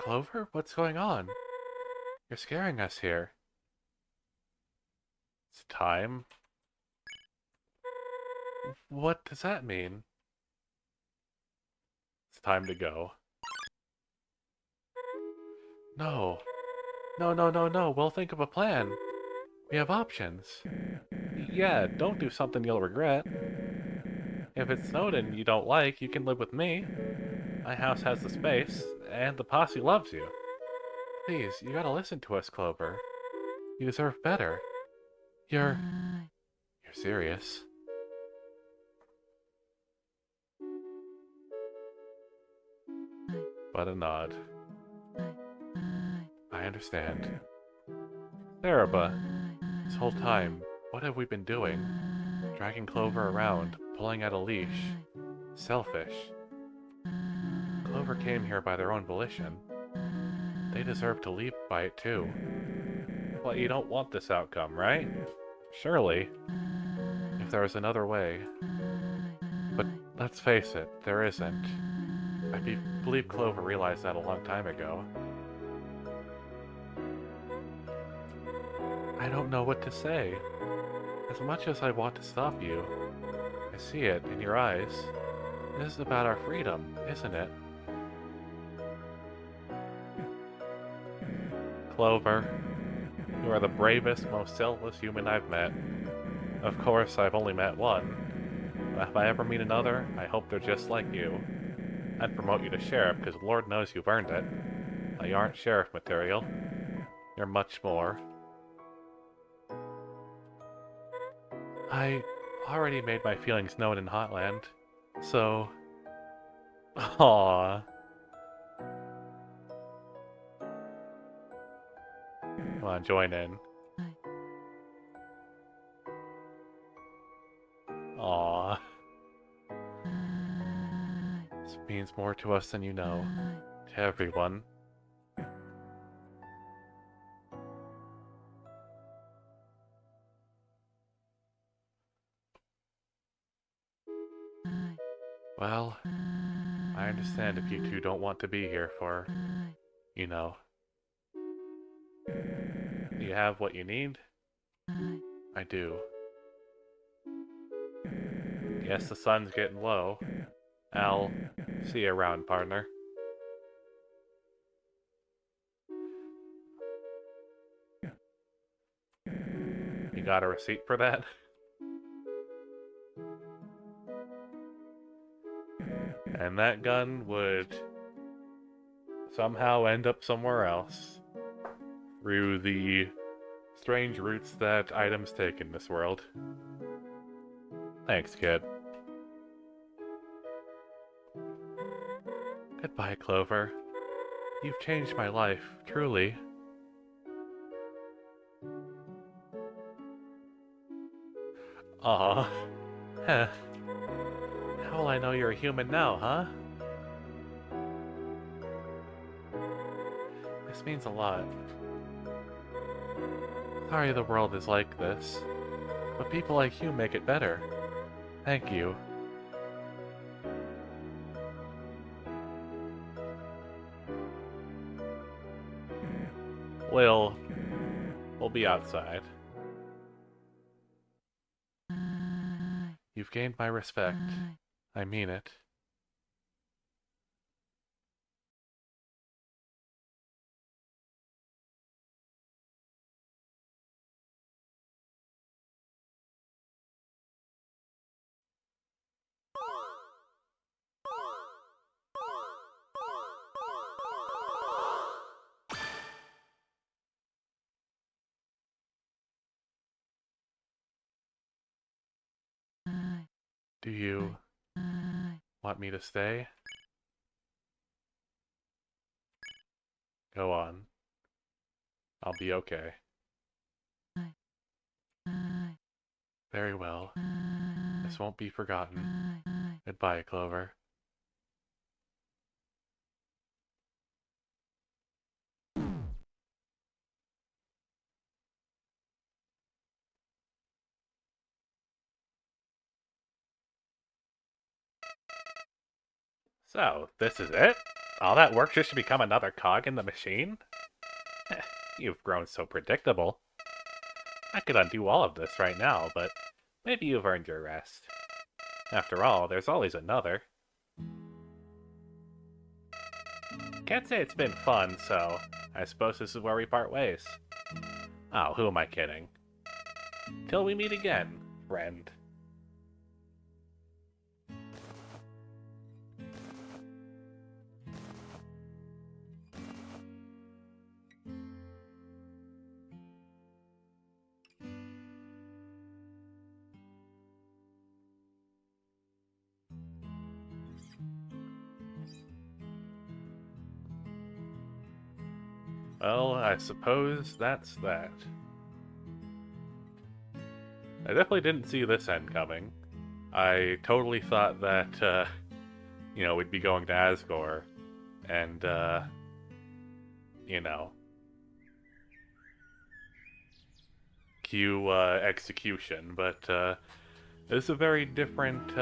Clover? What's going on? You're scaring us here. It's time? What does that mean? It's time to go. No. No, no, no, no. We'll think of a plan. We have options. Yeah, don't do something you'll regret. If it's Snowden you don't like, you can live with me. My house has the space, and the posse loves you. Please, you gotta listen to us, Clover. You deserve better. You're serious. But a nod. I understand. Saraba, this whole time, what have we been doing? Dragging Clover around, pulling at a leash. Selfish. Clover came here by their own volition. They deserve to leave by it too. But you don't want this outcome, right? Surely. If there was another way. But let's face it, there isn't. I believe Clover realized that a long time ago. I don't know what to say. As much as I want to stop you, I see it in your eyes. This is about our freedom, isn't it? Clover, you are the bravest, most selfless human I've met. Of course, I've only met one. But if I ever meet another, I hope they're just like you. I'd promote you to sheriff, because Lord knows you've earned it. Now, you aren't sheriff material. You're much more. I already made my feelings known in Hotland, so... Aww. Come on, join in. Aww. This means more to us than you know. To everyone. Well, I understand if you two don't want to be here for, you know. Do you have what you need? I do. Yes, the sun's getting low. I'll see you around, partner. You got a receipt for that? And that gun would somehow end up somewhere else. Through the strange routes that items take in this world. Thanks, kid. Goodbye, Clover. You've changed my life, truly. Aw. Heh. How will I know you're a human now, huh? This means a lot. Sorry the world is like this, but people like you make it better. Thank you. We'll be outside. You've gained my respect. I mean it. Do you want me to stay? Go on. I'll be okay. Very well. This won't be forgotten. Goodbye, Clover. So, this is it? All that work just to become another cog in the machine? You've grown so predictable. I could undo all of this right now, but maybe you've earned your rest. After all, there's always another. Can't say it's been fun, so I suppose this is where we part ways. Oh, who am I kidding? Till we meet again, friend. Well, I suppose that's that. I definitely didn't see this end coming. I totally thought that, we'd be going to Asgore, and, cue, execution, but, this is a very different,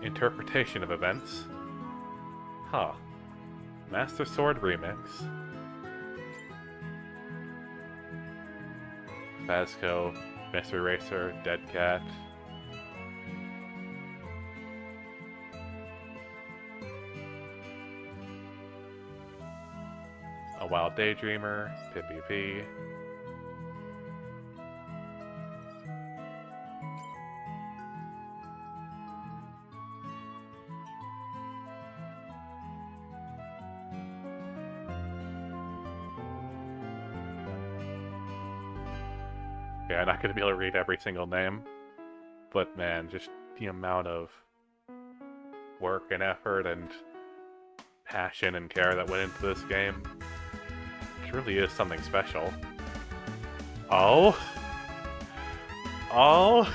interpretation of events. Huh. Master Sword Remix. Vasco, Mystery Racer, Dead Cat. A Wild Daydreamer, Pippi P. Okay, I'm not going to be able to read every single name, but man, just the amount of work and effort and passion and care that went into this game, it really is something special. Oh? Oh?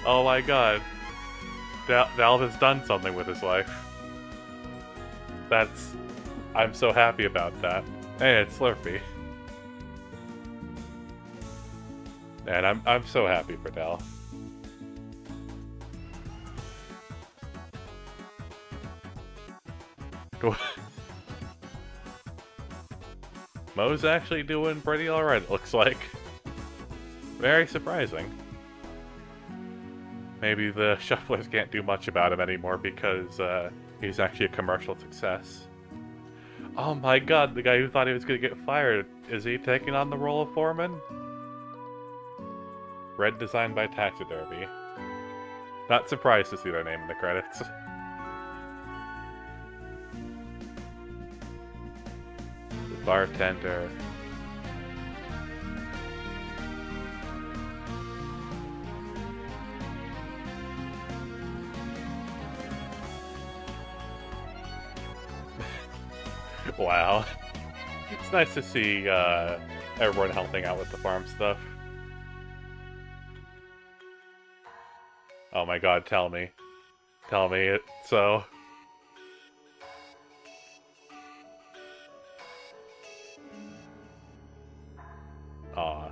Oh my god. Valve has done something with his life. I'm so happy about that. Hey, it's Slurpee. And I'm so happy for Dell. Mo's actually doing pretty alright, it looks like. Very surprising. Maybe the shufflers can't do much about him anymore because he's actually a commercial success. Oh my god, the guy who thought he was going to get fired, is he taking on the role of foreman? Red designed by Taxidermy. Not surprised to see their name in the credits. The bartender. Wow. It's nice to see everyone helping out with the farm stuff. Oh my god, tell me. Tell me it. So, aw.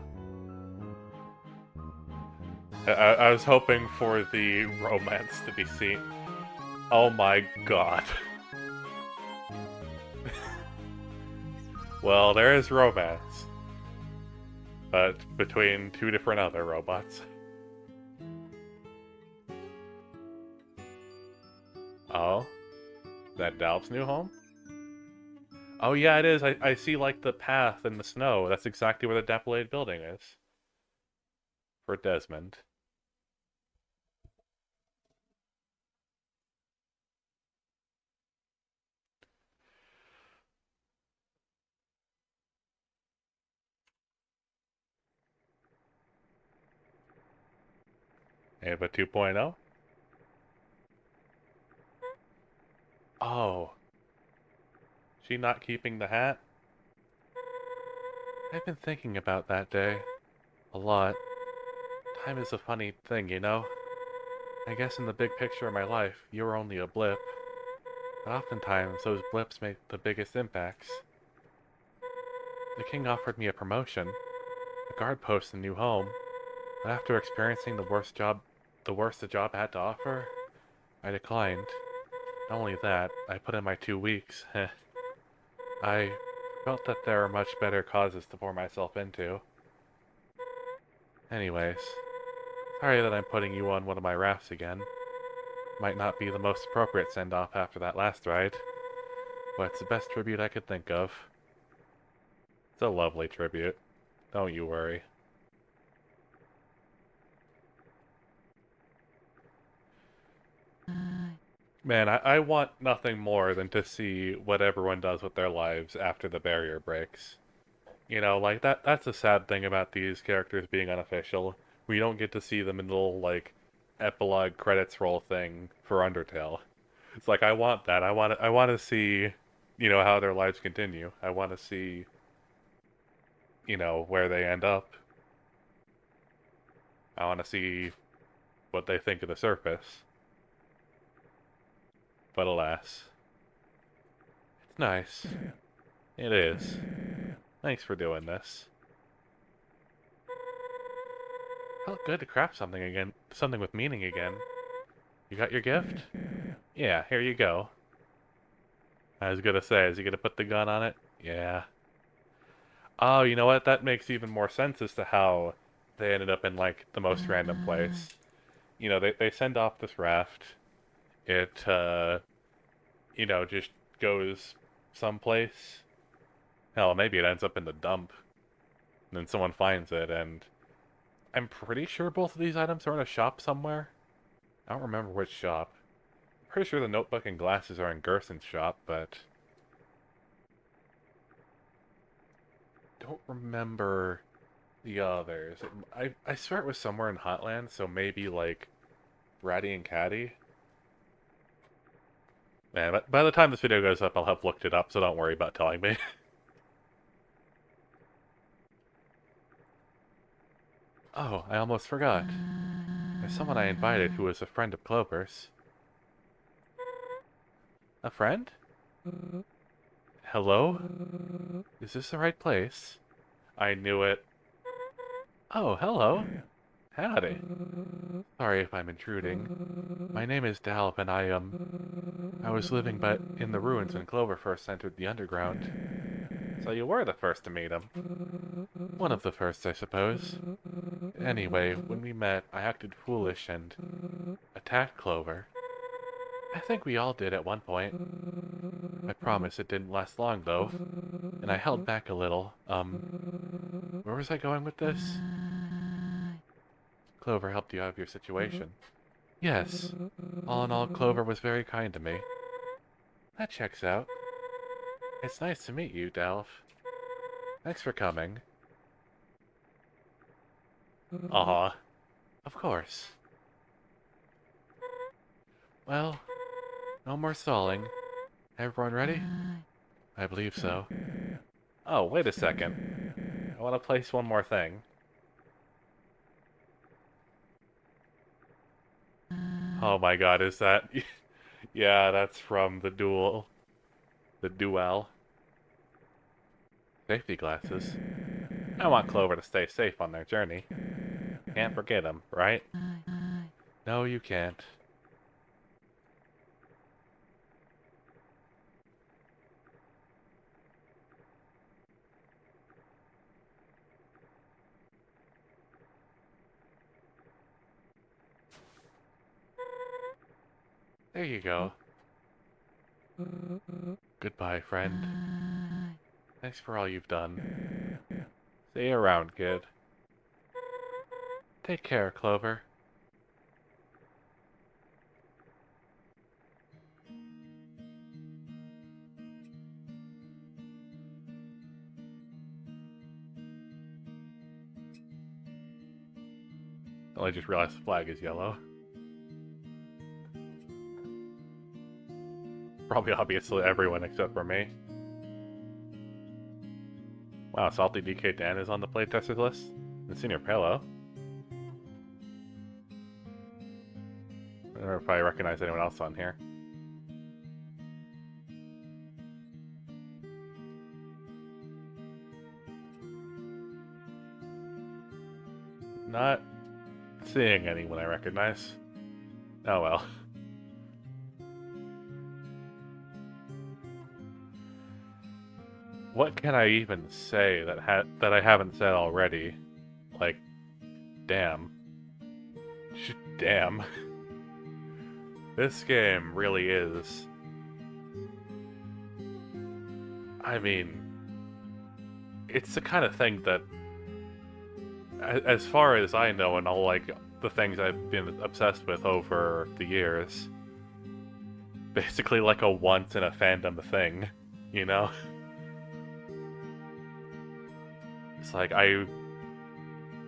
I was hoping for the romance to be seen. Oh my god. Well, there is romance, but between two different other robots. Oh, that Dalp's new home? Oh yeah, it is. I see like the path in the snow. That's exactly where the dilapidated building is. For Desmond. Ava 2.0? Oh, she not keeping the hat? I've been thinking about that day. A lot. Time is a funny thing, you know? I guess in the big picture of my life, you were only a blip. But oftentimes, those blips make the biggest impacts. The king offered me a promotion, a guard post and new home, but after experiencing the worst the job had to offer, I declined. Not only that, I put in my 2 weeks. I felt that there are much better causes to pour myself into. Anyways, sorry that I'm putting you on one of my rafts again. Might not be the most appropriate send-off after that last ride, but it's the best tribute I could think of. It's a lovely tribute. Don't you worry. Man, I want nothing more than to see what everyone does with their lives after the barrier breaks. You know, like that's a sad thing about these characters being unofficial. We don't get to see them in the little like epilogue credits roll thing for Undertale. It's like I want that. I want to see, how their lives continue. I want to see, where they end up. I want to see what they think of the surface. But alas, it's nice. It is. Thanks for doing this. Felt good to craft something again, something with meaning again. You got your gift? Yeah, here you go. I was gonna say, is he gonna put the gun on it? Yeah. Oh, you know what? That makes even more sense as to how they ended up in, like, the most random place. They send off this raft. It, just goes someplace. Hell, maybe it ends up in the dump. And then someone finds it, and I'm pretty sure both of these items are in a shop somewhere. I don't remember which shop. I'm pretty sure the notebook and glasses are in Gerson's shop, but don't remember the others. I swear it was somewhere in Hotland, so maybe like Ratty and Caddy. Man, but by the time this video goes up, I'll have looked it up, so don't worry about telling me. Oh, I almost forgot. There's someone I invited who is a friend of Clover's. A friend? Hello? Is this the right place? I knew it. Oh, hello. Howdy. Sorry if I'm intruding. My name is Dalp, and I was living but in the ruins when Clover first entered the underground. So you were the first to meet him. One of the first, I suppose. Anyway, when we met, I acted foolish and attacked Clover. I think we all did at one point. I promise it didn't last long, though, and I held back a little. Where was I going with this? Clover helped you out of your situation. Yes. All in all, Clover was very kind to me. That checks out. It's nice to meet you, Delph. Thanks for coming. Aw. Of course. Well, no more stalling. Everyone ready? I believe so. Oh, wait a second. I want to place one more thing. Oh my god, is that... Yeah, that's from the duel. The duel. Safety glasses. I want Clover to stay safe on their journey. Can't forget them, right? No, you can't. There you go. Goodbye, friend. Thanks for all you've done. See you around, kid. Take care, Clover. I just realized the flag is yellow. Probably obvious to everyone except for me. Wow, Salty DK Dan is on the playtesters list? And Senior Pillow. I don't know if I recognize anyone else on here. Not seeing anyone I recognize. Oh well. What can I even say that I haven't said already? Like, damn. Damn. This game really is. I mean, it's the kind of thing that, as far as I know, and all like the things I've been obsessed with over the years, basically like a once in a fandom thing, you know? It's like I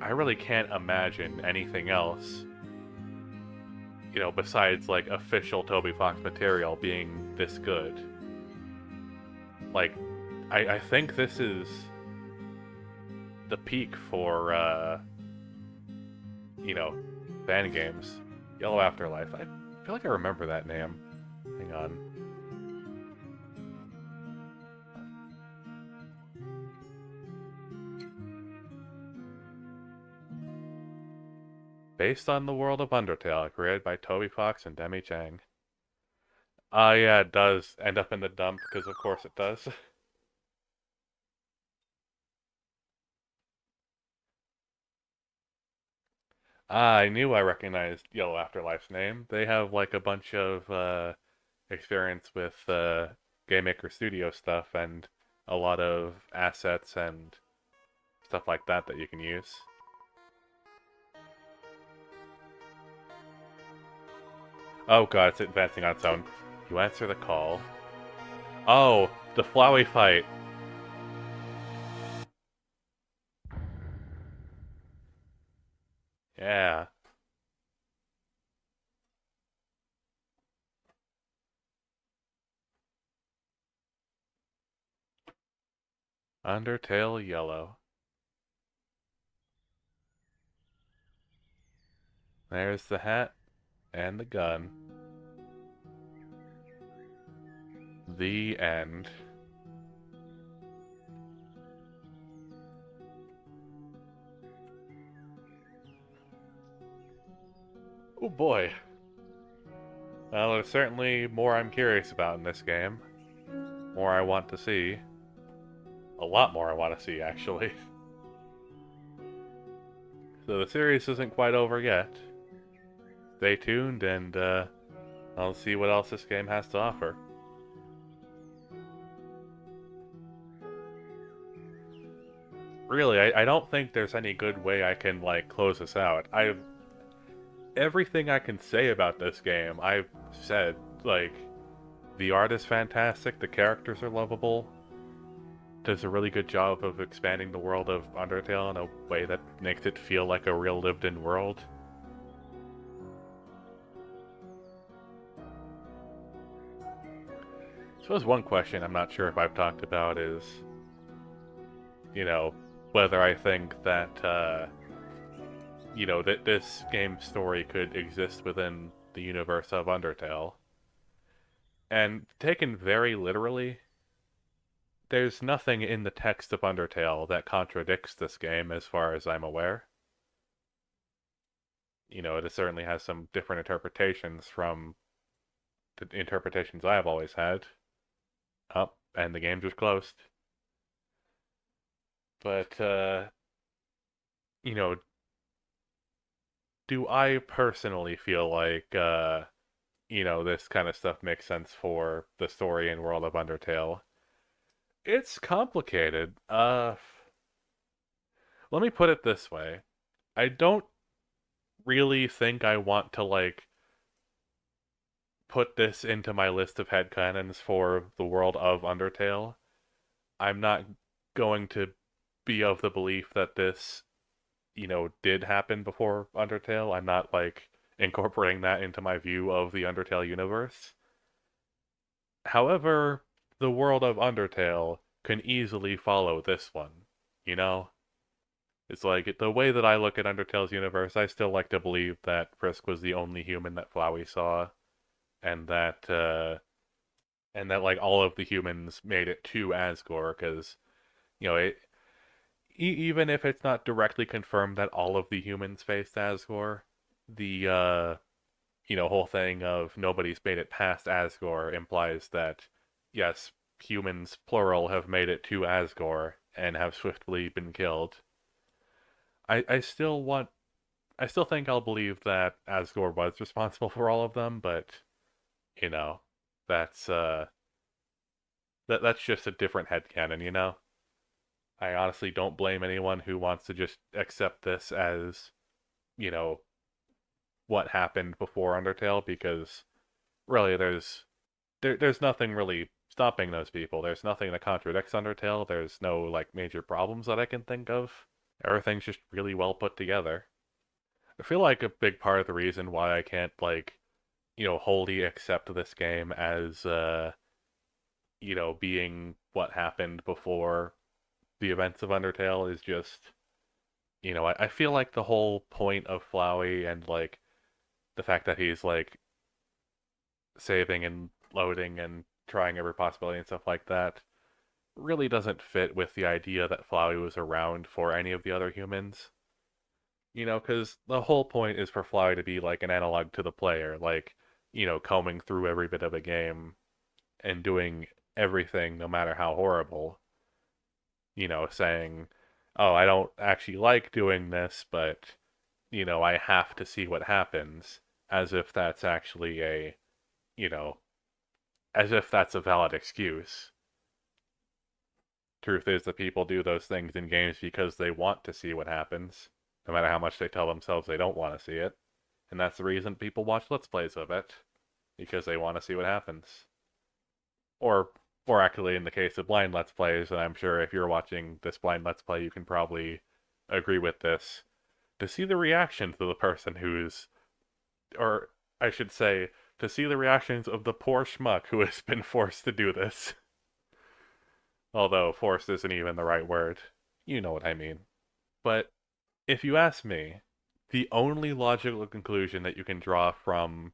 really can't imagine anything else, you know, besides like official Toby Fox material being this good. Like, I think this is the peak for, you know, fan games. Yellow Afterlife. I feel like I remember that name. Hang on. Based on the world of Undertale, created by Toby Fox and Demi Chang. Yeah, it does end up in the dump, because of course it does. I knew I recognized Yellow Afterlife's name. They have like a bunch of experience with Game Maker Studio stuff and a lot of assets and stuff like that you can use. Oh god, it's advancing on its own. You answer the call. Oh, the Flowey fight. Yeah. Undertale Yellow. There's the hat and the gun. The end. Oh boy. Well, there's certainly more I'm curious about in this game. More I want to see. A lot more I want to see, actually. So the series isn't quite over yet. Stay tuned, and I'll see what else this game has to offer. Really, I don't think there's any good way I can, like, close this out. Everything I can say about this game, I've said. Like, the art is fantastic, the characters are lovable, does a really good job of expanding the world of Undertale in a way that makes it feel like a real lived-in world. I suppose one question I'm not sure if I've talked about is, you know, whether I think that, you know, that this game's story could exist within the universe of Undertale. And taken very literally, there's nothing in the text of Undertale that contradicts this game as far as I'm aware. It certainly has some different interpretations from the interpretations I've always had. Up, and the game just closed. But, you know, do I personally feel like, this kind of stuff makes sense for the story and world of Undertale? It's complicated. Let me put it this way. I don't really think I want to, like, put this into my list of headcanons for the world of Undertale. I'm not going to be of the belief that this, did happen before Undertale. I'm not, like, incorporating that into my view of the Undertale universe. However, the world of Undertale can easily follow this one, you know? It's like the way that I look at Undertale's universe, I still like to believe that Frisk was the only human that Flowey saw, and that like all of the humans made it to Asgore, because it, even if it's not directly confirmed that all of the humans faced Asgore, the whole thing of nobody's made it past Asgore implies that yes, humans plural have made it to Asgore and have swiftly been killed. I still want I still think I'll believe that Asgore was responsible for all of them, but you know, that's that's just a different headcanon. I honestly don't blame anyone who wants to just accept this as, you know, what happened before Undertale, because really there's nothing really stopping those people. There's nothing that contradicts Undertale. There's no like major problems that I can think of. Everything's just really well put together. I feel like a big part of the reason why I can't like, wholly accept this game as being what happened before the events of Undertale is just, I feel like the whole point of Flowey and like the fact that he's like saving and loading and trying every possibility and stuff like that really doesn't fit with the idea that Flowey was around for any of the other humans. Because the whole point is for Flowey to be like an analog to the player, like, combing through every bit of a game and doing everything no matter how horrible, saying, oh, I don't actually like doing this, but, I have to see what happens, as if that's actually you know, as if that's a valid excuse. Truth is that people do those things in games because they want to see what happens, no matter how much they tell themselves they don't want to see it. And that's the reason people watch Let's Plays of it, because they want to see what happens. Or, or actually, in the case of blind Let's Plays, and I'm sure if you're watching this blind Let's Play, you can probably agree with this, to see the reactions of the person who's, or I should say, to see the reactions of the poor schmuck who has been forced to do this. Although forced isn't even the right word. You know what I mean. But if you ask me, the only logical conclusion that you can draw from,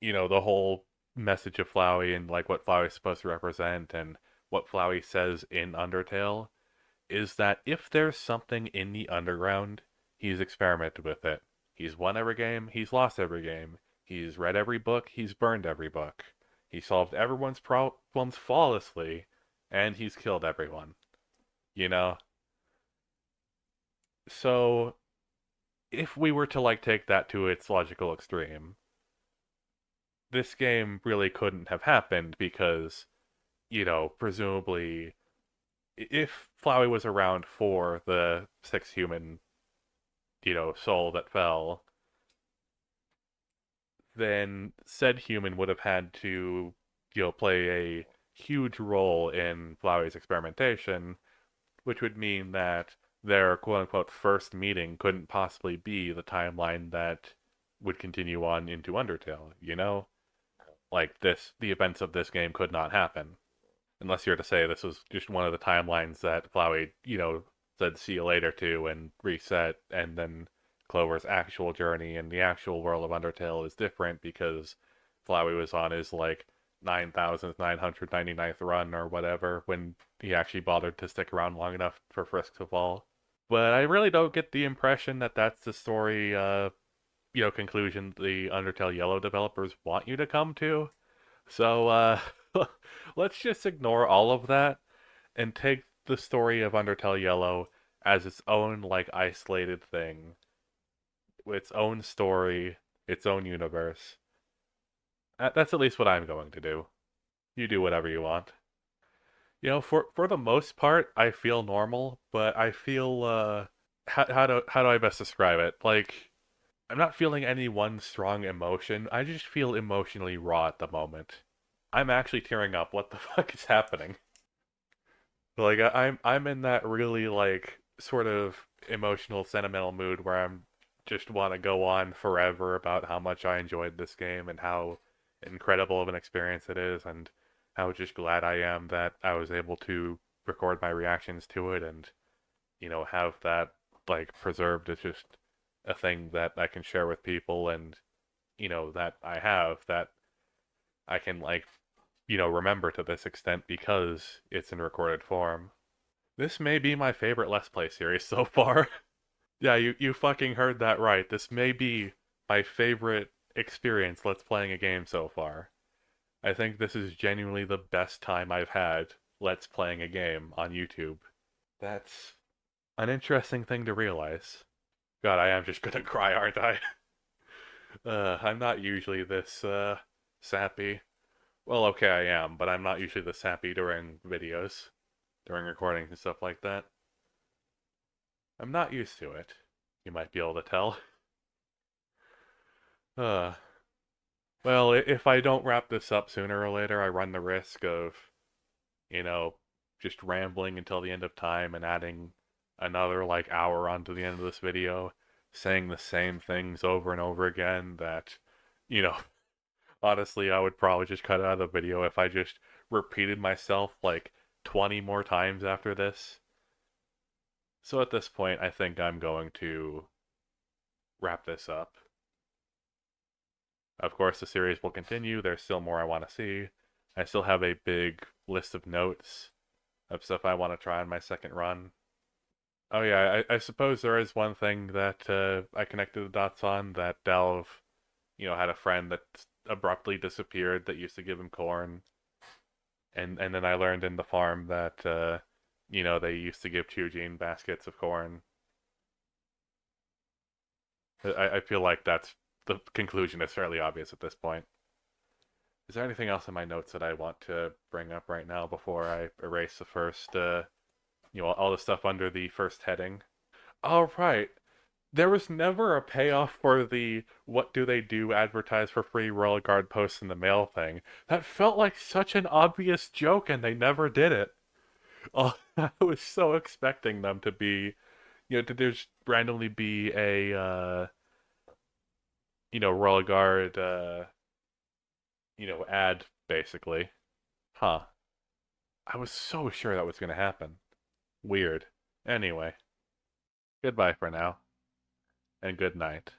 the whole message of Flowey and like what Flowey is supposed to represent and what Flowey says in Undertale is that if there's something in the underground, he's experimented with it. He's won every game, he's lost every game, he's read every book, he's burned every book. He solved everyone's problems flawlessly, and he's killed everyone. You know? So, if we were to like take that to its logical extreme, this game really couldn't have happened because, presumably, if Flowey was around for the sixth human, soul that fell, then said human would have had to, play a huge role in Flowey's experimentation, which would mean that their quote unquote first meeting couldn't possibly be the timeline that would continue on into Undertale. Like the events of this game could not happen. Unless you're to say this was just one of the timelines that Flowey, said see you later to and reset and then Clover's actual journey, and the actual world of Undertale is different because Flowey was on his like 9,999th run or whatever when he actually bothered to stick around long enough for Frisk to fall. But I really don't get the impression that that's the story, conclusion the Undertale Yellow developers want you to come to. So, let's just ignore all of that and take the story of Undertale Yellow as its own, like, isolated thing, its own story, its own universe. That's at least what I'm going to do. You do whatever you want. For the most part, I feel normal, but I feel how do I best describe it? Like I'm not feeling any one strong emotion. I just feel emotionally raw at the moment. I'm actually tearing up. What the fuck is happening? Like I'm in that really like sort of emotional, sentimental mood where I'm just want to go on forever about how much I enjoyed this game and how incredible of an experience it is, and how just glad I am that I was able to record my reactions to it and have that like preserved as just a thing that I can share with people, and that I have that I can like remember to this extent because it's in recorded form. This may be my favorite Let's Play series so far. Yeah, you fucking heard that right. This may be my favorite experience Let's Playing a game so far. I think this is genuinely the best time I've had Let's Playing a game on YouTube. That's an interesting thing to realize. God, I am just gonna cry, aren't I? I'm not usually this, sappy. Well, okay, I am, but I'm not usually this happy during videos, during recordings and stuff like that. I'm not used to it. You might be able to tell. Uh, well, if I don't wrap this up sooner or later, I run the risk of, you know, just rambling until the end of time and adding another like hour onto the end of this video, saying the same things over and over again that, you know, honestly, I would probably just cut out of the video if I just repeated myself like 20 more times after this. So at this point, I think I'm going to wrap this up. Of course, the series will continue. There's still more I want to see. I still have a big list of notes of stuff I want to try on my second run. Oh yeah, I suppose there is one thing that I connected the dots on, that Delve, had a friend that abruptly disappeared that used to give him corn, and then I learned in the farm that they used to give Chujin baskets of corn. I feel like that's the conclusion is fairly obvious at this point. Is there anything else in my notes that I want to bring up right now before I erase the first, all the stuff under the first heading? All right. There was never a payoff for the what do they do advertise for free Royal Guard posts in the mail thing. That felt like such an obvious joke and they never did it. Oh, I was so expecting them to be, to just randomly be a, Royal Guard, ad, basically. Huh. I was so sure that was going to happen. Weird. Anyway, goodbye for now, and good night.